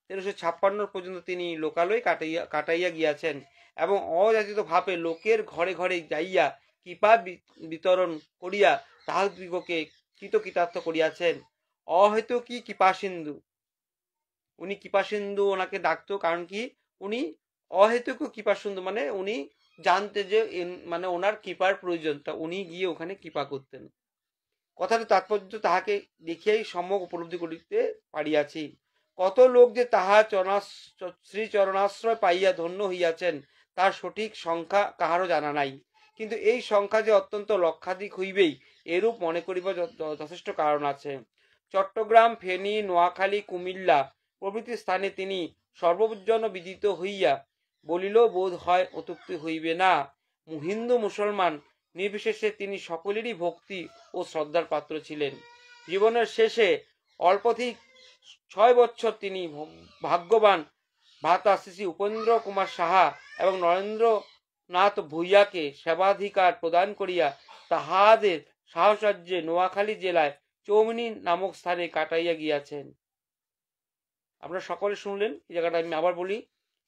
1356 পর্যন্ত তিনি লোকালয়ে কাটাইয়া গিয়াছেন এবং অযাচিত ভাবে লোকের ঘরে ঘরে যাইয়া কৃপা বিতরণ করিয়া তাহাদিগকে কৃতকৃতার্থ করিয়াছেন। অহেতুকী কৃপা সিন্ধু, উনি কৃপা সিন্ধু ওনাকে ডাকতো, কারণ কি উনি অহেতুক কৃপা সিন্ধু, মানে উনি জানতে যে মানে ওনার কৃপার প্রয়োজন, তা উনি গিয়ে ওখানে কৃপা করতেন। কথাটা তাৎপর্য তাহাকে দেখিয়াই সম্যক উপলব্ধি করিতে পারিয়াছি। কত লোক যে তাহার শ্রীচরণাশ্রয় পাইয়া ধন্য হইয়াছেন তার সঠিক সংখ্যা কাহারও জানা নাই, কিন্তু এই সংখ্যা যে অত্যন্ত লক্ষাধিক হইবেই এরূপ মনে করিবার যথেষ্ট কারণ আছে। চট্টগ্রাম, ফেনী, নোয়াখালী, কুমিল্লা প্রভৃতি স্থানে তিনি সর্বজন বিদিত হইয়া বলিলেও বোধ হয় অত্যুক্তি হইবে না। হিন্দু মুসলমান নির্বিশেষে তিনি সকলেরই ভক্তি ও শ্রদ্ধার পাত্র ছিলেন। জীবনের শেষে অল্পধিক 6 বছর তিনি ভাগ্যবান ভ্রাতা শ্রী উপেন্দ্র কুমার সাহা এবং নরেন্দ্রনাথ ভূঁইয়াকে সেবাধিকার প্রদান করিয়া তাহাদের সাহচর্যে নোয়াখালী জেলায় চৌমিনী নামক স্থানে কাটাইয়া গিয়াছেন। আপনারা সকলে শুনলেন, এই জায়গাটা আমি আবার বলি।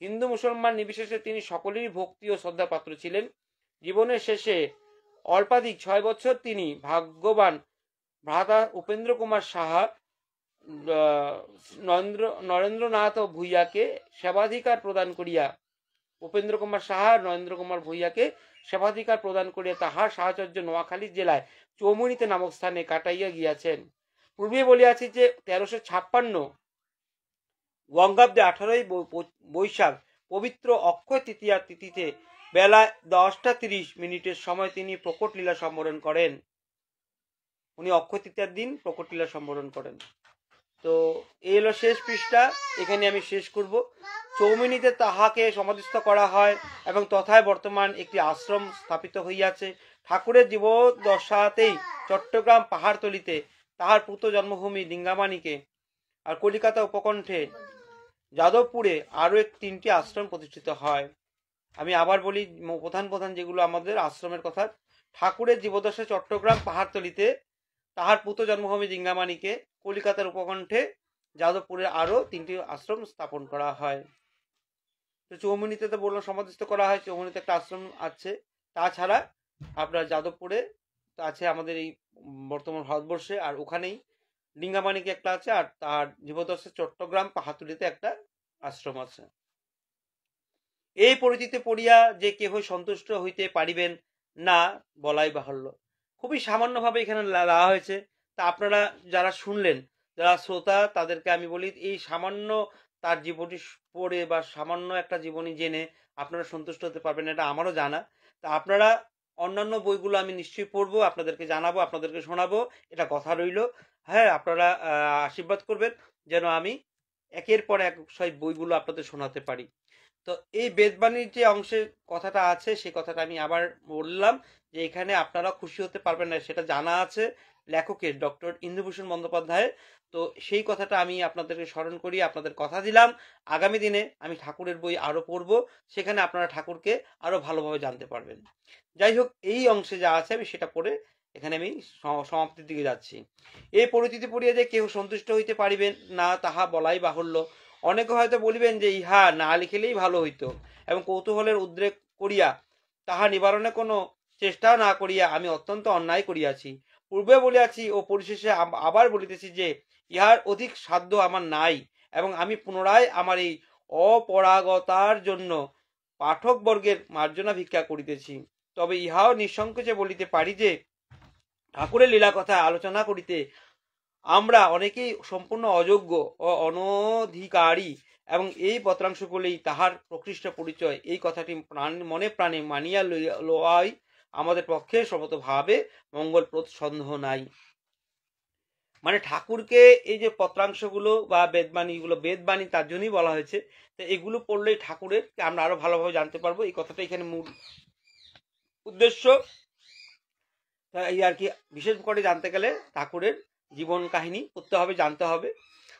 হিন্দু মুসলমান নির্বিশেষে তিনি সকলেরই ভক্তি ও শ্রদ্ধা পাত্র ছিলেন। জীবনের শেষে অল্পাধিক 6 বছর তিনি ভাগ্যবান ভ্রাতা উপেন্দ্র কুমার সাহা নরেন্দ্রনাথ ভূঁইয়াকে সেবাধিকার প্রদান করিয়া উপেন্দ্র কুমার সাহা নরেন্দ্র কুমার ভূঁইয়াকে সেবাধিকার প্রদান করিয়া তাহার সাহচর্য নোয়াখালী জেলায় চৌমুনিতে নামক স্থানে কাটাইয়া গিয়াছেন। পূর্বে বলিয়াছি যে 1356 বঙ্গাব্দে 18 বৈশাখ পবিত্র অক্ষয় তৃতীয়া তিথিতে বেলা 10:30 সময় তিনি প্রকট লীলা সম্বরণ করেন। উনি অক্ষয় তৃতীয়ার দিন প্রকট লীলা সম্বরণ করেন। তো এই হলো শেষ পৃষ্ঠা, এখানে আমি শেষ করব। চৌমুনিতে তাহাকে সমাধিস্থ করা হয় এবং তথায় বর্তমান একটি আশ্রম স্থাপিত হইয়াছে। ঠাকুরের জীবদ্দশাতেই চট্টগ্রাম পাহাড়তলিতে তাহার পুত্র জন্মভূমি লিঙ্গামানিকে আর কলিকাতা উপকণ্ঠে যাদবপুরে আরও 3টি আশ্রম প্রতিষ্ঠিত হয়। আমি আবার বলি প্রধান প্রধান যেগুলো আমাদের আশ্রমের কথা। ঠাকুরের জীবদ্দশায় চট্টগ্রাম পাহাড়তলিতে তাহার পুত্র জন্মভূমি লিঙ্গামানিকে কলিকাতার উপকণ্ঠে যাদবপুরে আরো 3টি আশ্রম স্থাপন করা হয়। তো চৌমুনিতে তো বললাম সমাধিস্থ করা হয়, চৌমুনিতে একটা আশ্রম আছে। তাছাড়া আপনার যাদবপুরে আছে আমাদের এই বর্তমান ভারতবর্ষে, আর ওখানেই লিঙ্গামানিকে একটা আছে, আর তার জীবদ্দশায় চট্টগ্রাম পাহাড়তলিতে একটা আশ্রম আছে। এই পরিচিতি পড়িয়া যে কেহ সন্তুষ্ট হইতে পারিবেন না বলাই বাহুল্য। খুবই সামান্যভাবে এখানে দেওয়া হয়েছে। তা আপনারা যারা শুনলেন, যারা শ্রোতা, তাদেরকে আমি বলি এই সামান্য তার জীবনী পড়ে বা সামান্য একটা জীবনী জেনে আপনারা সন্তুষ্ট হতে পারবেন, এটা আমারও জানা। তা আপনারা অন্যান্য বইগুলো আমি নিশ্চয়ই পড়বো, আপনাদেরকে জানাবো, আপনাদেরকে শোনাবো, এটা কথা রইল। হ্যাঁ, আপনারা আশীর্বাদ করবেন যেন আমি একের পর এক সব বইগুলো আপনাদের শোনাতে পারি। তো এই বেদবাণীর যে অংশের কথাটা আছে সেই কথাটা আমি আবার বললাম যে এখানে আপনারা খুশি হতে পারবেন না, সেটা জানা আছে লেখকের ডক্টর ইন্দুভূষণ বন্দ্যোপাধ্যায়। তো সেই কথাটা আমি আপনাদেরকে স্মরণ করি, আপনাদের কথা দিলাম আগামী দিনে আমি ঠাকুরের বই আরো পড়বো, সেখানে আপনারা ঠাকুরকে আরো ভালোভাবে জানতে পারবেন। যাই হোক, এই অংশে যা আছে আমি সেটা পড়ে এখানে আমি সমাপ্তির দিকে যাচ্ছি। এই পরিচিতি পড়িয়া যে কেউ সন্তুষ্ট হইতে পারিবেন না তাহা বলাই বাহুল্য। অনেকে হয়তো বলিবেন যে ইহা না লিখিলেই ভালো হইতো, এবং কৌতূহলের উদ্রেক করিয়া তাহা নিবারণে কোনো চেষ্টা না করিয়া আমি অত্যন্ত অন্যায় করিয়াছি। পূর্বে বলিয়াছি ও পরিশেষে আবার বলিতেছি যে ইহার অধিক সাধ্য আমার নাই, এবং আমি পুনরায় আমার এই অপরাগতার জন্য পাঠকবর্গের মার্জনা ভিক্ষা করিতেছি। তবে ইহাও নিঃসংকোচে বলিতে পারি যে ঠাকুরের লীলা কথা আলোচনা করিতে আমরা অনেকেই সম্পূর্ণ অযোগ্য ও অনধিকারী, এবং এই পত্রাংশগুলি তাহার প্রকৃষ্ট পরিচয়। এই কথাটি মনে প্রাণে মানিয়া লওয়াই আমাদের পক্ষে সর্বতভাবে মঙ্গলপ্রদ, সন্দেহ নাই। মানে ঠাকুরকে এই যে পত্রাংশগুলো বা বেদবাণীগুলো, বেদবাণী তার জন্যই বলা হয়েছে। তো এগুলো পড়লেই ঠাকুরের আমরা আরো ভালোভাবে জানতে পারবো, এই কথাটা এখানে মূল উদ্দেশ্য। এই আর কি, বিশেষ করে জানতে গেলে ঠাকুরের জীবন কাহিনী পড়তে হবে, জানতে হবে।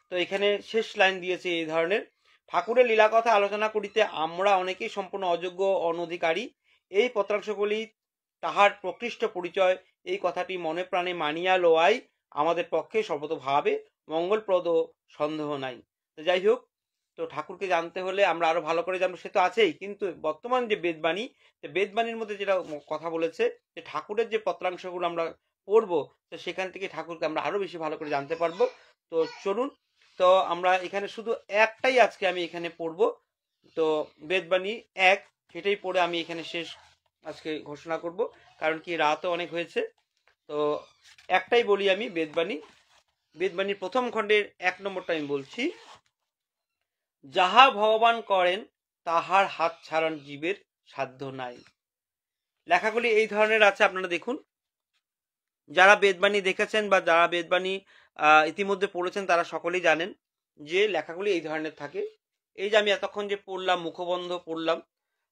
তো এখানে শেষ লাইন দিয়েছে এই ধরনের, ঠাকুরের লীলা কথা আলোচনা করিতে আমরা অনেকেই সম্পূর্ণ অযোগ্য, অনধিকারী। এই পত্রাংশগুলি তাহার প্রকৃষ্ট পরিচয়। এই কথাটি মনে প্রাণে মানিয়া লওয়াই আমাদের পক্ষে সর্বতভাবে মঙ্গলপ্রদ, সন্দেহ নাই। তো যাই হোক, তো ঠাকুরকে জানতে হলে আমরা আরো ভালো করে জানবো, সে তো আছেই, কিন্তু বর্তমান যে বেদবাণী, বেদবাণীর মধ্যে যেটা কথা বলেছে যে ঠাকুরের যে পত্রাংশগুলো আমরা পড়বো, তো সেখান থেকে ঠাকুরকে আমরা আরো বেশি ভালো করে জানতে পারবো। তো চলুন, তো আমরা এখানে শুধু একটাই আজকে আমি এখানে পড়বো, তো বেদবাণী 1, সেটাই পড়ে আমি এখানে শেষ আজকে ঘোষণা করব, কারণ কি রাতও অনেক হয়েছে। তো একটাই বলি আমি বেদবাণীর প্রথম খণ্ডের 1 নম্বরটা আমি বলছি। যাহা ভগবান করেন তাহার হাত ছাড়ান জীবের সাধ্য নাই। লেখাগুলি এই ধরনের আছে, আপনারা দেখুন। যারা বেদবাণী দেখেছেন বা যারা বেদবাণী ইতিমধ্যে পড়েছেন তারা সকলেই জানেন যে লেখাগুলি এই ধরনের থাকে। এই যে আমি এতক্ষণ যে পড়লাম, মুখবন্ধ পড়লাম,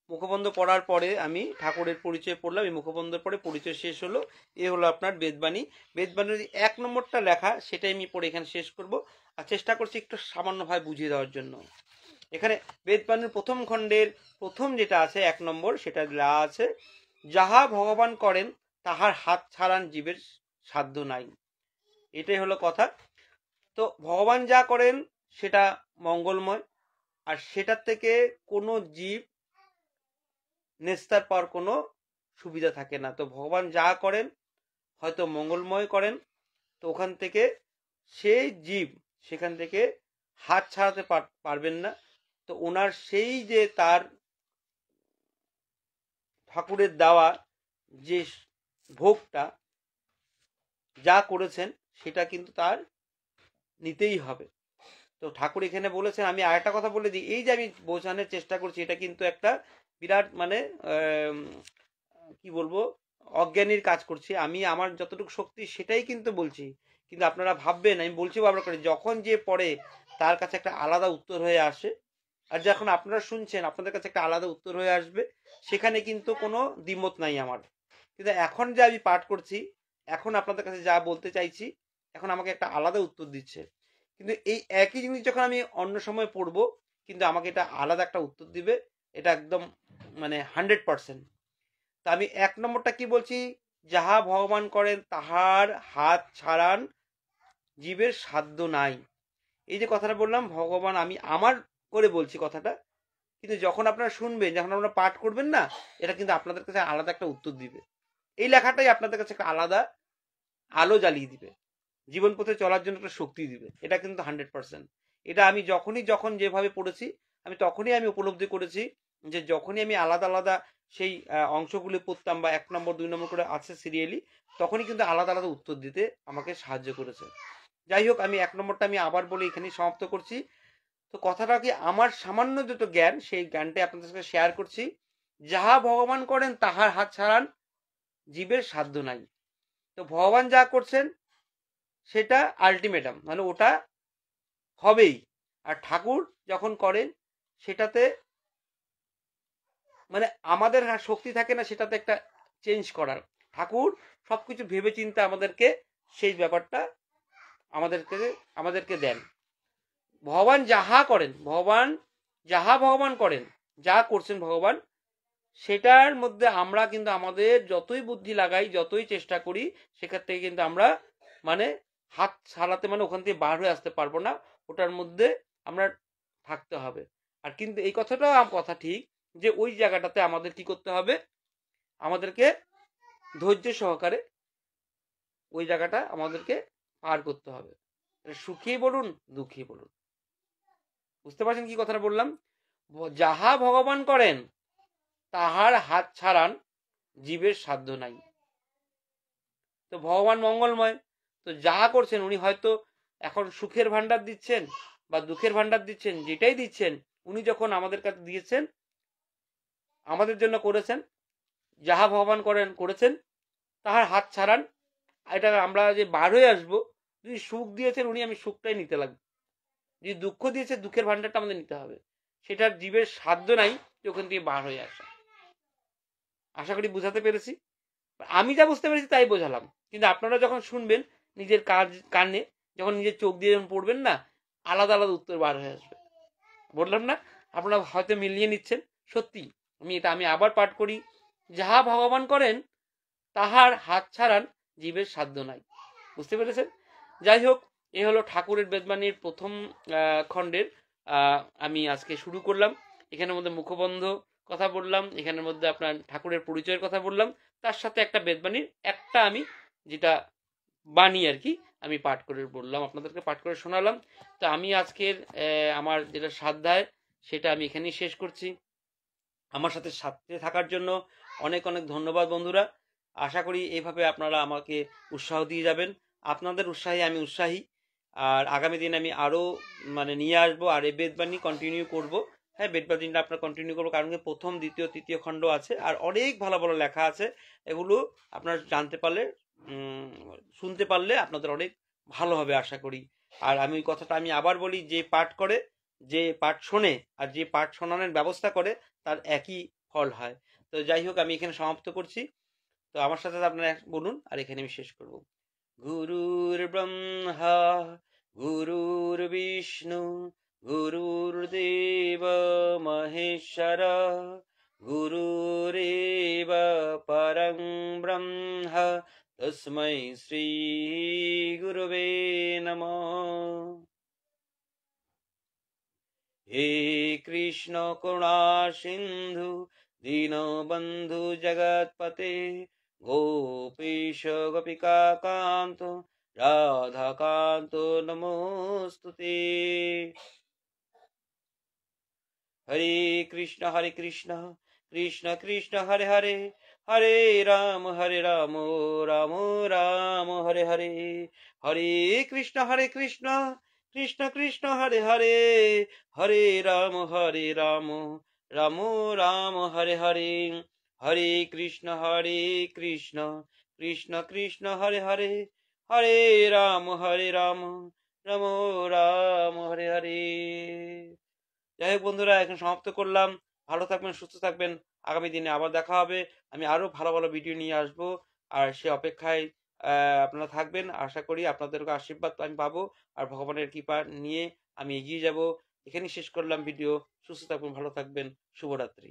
মুখবন্ধ পড়ার পরে আমি ঠাকুরের পরিচয় পড়লাম, এই মুখবন্ধের পরে পরিচয় শেষ হলো। এ হলো আপনার বেদবাণী। বেদবাণীর 1 নম্বরটা লেখা, সেটাই আমি পড়ে এখানে শেষ করব, আর চেষ্টা করছি একটু সামান্যভাবে বুঝিয়ে দেওয়ার জন্য। এখানে বেদবাণীর প্রথম খণ্ডের প্রথম যেটা আছে 1 নম্বর, সেটা লেখা আছে, যাহা ভগবান করেন তাহার হাত ছাড়ান জীবের সাধ্য নাই। এটাই হলো কথা। তো ভগবান যা করেন সেটা মঙ্গলময়, আর সেটার থেকে কোনো জীব নিস্তার পাওয়ার কোনো সুবিধা থাকে না। তো ভগবান যা করেন হয়তো মঙ্গলময় করেন, তো ওখান থেকে সেই জীব সেখান থেকে হাত ছাড়াতে পারবেন না। তো ওনার সেই যে তার ঠাকুরের দেওয়া যে ভোগটা যা করেছেন সেটা কিন্তু তার নিতেই হবে। তো ঠাকুর এখানে বলেছেন, আমি আরেকটা কথা বলে দিই, এই যে আমি বোঝানোর চেষ্টা করছি এটা কিন্তু একটা বিরাট মানে কি বলবো অজ্ঞানীর কাজ করছি। আমি আমার যতটুকু শক্তি সেটাই কিন্তু বলছি, কিন্তু আপনারা ভাববেন আমি বলছি বারবার করে, যখন যে পড়ে তার কাছে একটা আলাদা উত্তর হয়ে আসে, আর যখন আপনারা শুনছেন আপনাদের কাছে একটা আলাদা উত্তর হয়ে আসবে, সেখানে কিন্তু কোনো দ্বিমত নাই আমার। কিন্তু এখন যে আমি পাঠ করছি, এখন আপনাদের কাছে যা বলতে চাইছি, এখন আমাকে একটা আলাদা উত্তর দিচ্ছে। কিন্তু এই একই জিনিস যখন আমি অন্য সময় পড়বো, কিন্তু আমাকে এটা আলাদা একটা উত্তর দিবে, এটা একদম মানে 100%। তা আমি 1 নম্বরটা কি বলছি, যাহা ভগবান করেন তাহার হাত ছাড়ান জীবের সাধ্য নাই। এই যে কথাটা বললাম, ভগবান আমি আমার করে বলছি কথাটা, কিন্তু যখন আপনারা শুনবেন, যখন আপনারা পাঠ করবেন না, এটা কিন্তু আপনাদের কাছে আলাদা একটা উত্তর দিবে। এই লেখাটাই আপনাদের কাছে একটা আলাদা আলো জ্বালিয়ে দিবে, জীবন পথে চলার জন্য একটা শক্তি দিবে। এটা কিন্তু 100%। এটা আমি যখন যেভাবে পড়েছি, আমি তখনই আমি উপলব্ধি করেছি যে যখনই আমি আলাদা আলাদা সেই অংশগুলি পড়তাম, বা 1 নম্বর 2 নম্বর করে আছে সিরিয়ালি, তখনই কিন্তু আলাদা আলাদা উত্তর দিতে আমাকে সাহায্য করেছে। যাই হোক, আমি 1 নম্বরটা আমি আবার বলে এখানেই সমাপ্ত করছি। তো কথাটা কি, আমার সামান্য যত জ্ঞান, সেই জ্ঞানটাই আপনাদের সাথে শেয়ার করছি। যাহা ভগবান করেন তাহার হাত ছাড়ান জীবের সাধ্য নাই। তো ভগবান যা করছেন সেটা আলটিমেটাম, মানে ওটা হবেই। আর ঠাকুর যখন করেন সেটাতে মানে আমাদের শক্তি থাকে না সেটাতে একটা চেঞ্জ করার। ঠাকুর সবকিছু ভেবে চিন্তে আমাদেরকে সেই ব্যাপারটা আমাদেরকে আমাদেরকে দেন। ভগবান যাহা করেন, ভগবান করেন, যা করছেন ভগবান, সেটার মধ্যে আমরা কিন্তু আমাদের যতই বুদ্ধি লাগাই, যতই চেষ্টা করি, সেখান থেকে কিন্তু আমরা মানে হাত ছাড়াতে মানে ওখান থেকে বার হয়ে আসতে পারবো না। ওটার মধ্যে আমরা থাকতে হবে। আর কিন্তু এই কথাটাও কথা ঠিক যে ওই জায়গাটাতে আমাদের কি করতে হবে, আমাদেরকে ধৈর্য সহকারে ওই জায়গাটা আমাদেরকে পার করতে হবে, সুখী বলুন দুঃখী বলুন। বুঝতে পারছেন কি কথাটা বললাম? যাহা ভগবান করেন তাহার হাত ছাড়ান জীবের সাধ্য নাই। তো ভগবান মঙ্গলময়, তো যা করছেন উনি হয়তো এখন সুখের ভান্ডার দিচ্ছেন বা দুঃখের ভান্ডার দিচ্ছেন, যেটাই দিচ্ছেন উনি যখন আমাদের কাছে দিয়েছেন আমাদের জন্য করেছেন। যাহা ভগবান করেছেন তাহার হাত ছাড়ান। এটা আমরা যে বার হয়ে আসবো, যদি সুখ দিয়েছেন উনি, আমি সুখটাই নিতে লাগবে। যদি দুঃখ দিয়েছে, দুঃখের ভান্ডারটা আমাদের নিতে হবে। সেটার জীবের সাধ্য নাই যে ওখান থেকে বার হয়ে আসা। আশা করি বুঝাতে পেরেছি। আমি যা বুঝতে পেরেছি তাই বোঝালাম, কিন্তু আপনারা যখন শুনবেন নিজের কানে, যখন নিজের চোখ দিয়ে যখন পড়বেন না, আলাদা আলাদা উত্তর বার হয়ে আসবে। বললাম না, আপনারা হয়তো মিলিয়ে নিচ্ছেন। সত্যি আমি আবার পাঠ করি, যাহা ভগবান করেন তাহার হাত ছাড়ান জীবের সাধ্য নাই। বুঝতে পেরেছেন? যাই হোক, এ হলো ঠাকুরের বেদবাণীর প্রথম খণ্ডের আমি আজকে শুরু করলাম। এখানের মধ্যে মুখবন্ধ কথা বললাম, এখানের মধ্যে আপনার ঠাকুরের পরিচয়ের কথা বললাম, তার সাথে একটা বেদবাণীর একটা আমি যেটা বাণী আর কি আমি পাঠ করে বললাম, আপনাদেরকে পাঠ করে শোনালাম। তো আমি আজকের আমার যেটা সাধ্যায় সেটা আমি এখানেই শেষ করছি। আমার সাথে থাকার জন্য অনেক অনেক ধন্যবাদ বন্ধুরা। আশা করি এইভাবে আপনারা আমাকে উৎসাহ দিয়ে যাবেন। আপনাদের উৎসাহে আমি উৎসাহী। আর আগামী দিন আমি আরও মানে নিয়ে আসবো, আর এই বেদবাণী কন্টিনিউ করব। হ্যাঁ, বেদবাণীটা আপনার কন্টিনিউ করবো, কারণ প্রথম দ্বিতীয় তৃতীয় খণ্ড আছে, আর অনেক ভালো ভালো লেখা আছে। এগুলো আপনারা জানতে পারলে শুনতে পারলে আপনাদের অনেক ভালো হবে আশা করি। আর আমি ওই কথাটা আমি আবার বলি, যে পাঠ করে, যে পাঠ শোনে আর যে পাঠ শোনানোর ব্যবস্থা করে, তার একই ফল হয়। তো যাই হোক, আমি এখানে সমাপ্ত করছি। তো আমার সাথে আপনারা বলুন, আর এখানে আমি শেষ করব। গুরুর ব্রহ্মা গুরুর বিষ্ণু গুরুর্দেব মহেশ্বর গুরুরেব পরং ব্রহ্ম তস্मै শ্রী গুরবে নমঃ। হে কৃষ্ণ করুণা সিন্ধু দীনবন্ধু জগৎপতে গোপীশ গোপিকা কান্ত রাধাকান্ত নমোস্তুতে। হরে কৃষ্ণ কৃষ্ণ কৃষ্ণ হরে হরে, হরে রাম রাম রাম হরে হরে। হরে কৃষ্ণ কৃষ্ণ কৃষ্ণ হরে হরে, হরে রাম রাম রাম হরে হরে। হরে কৃষ্ণ কৃষ্ণ কৃষ্ণ হরে হরে, হরে রাম রাম রাম হরে হরে। যাই হোক বন্ধুরা, এখন সমাপ্ত করলাম। ভালো থাকবেন, সুস্থ থাকবেন। আগামী দিনে আবার দেখা হবে। আমি আরো ভালো ভালো ভিডিও নিয়ে আসবো, আর সে অপেক্ষায় আপনারা থাকবেন। আশা করি আপনাদেরকে আশীর্বাদ আমি পাবো, আর ভগবানের কৃপা নিয়ে আমি এগিয়ে যাব। এখানেই শেষ করলাম ভিডিও। সুস্থ থাকবেন, ভালো থাকবেন। শুভরাত্রি।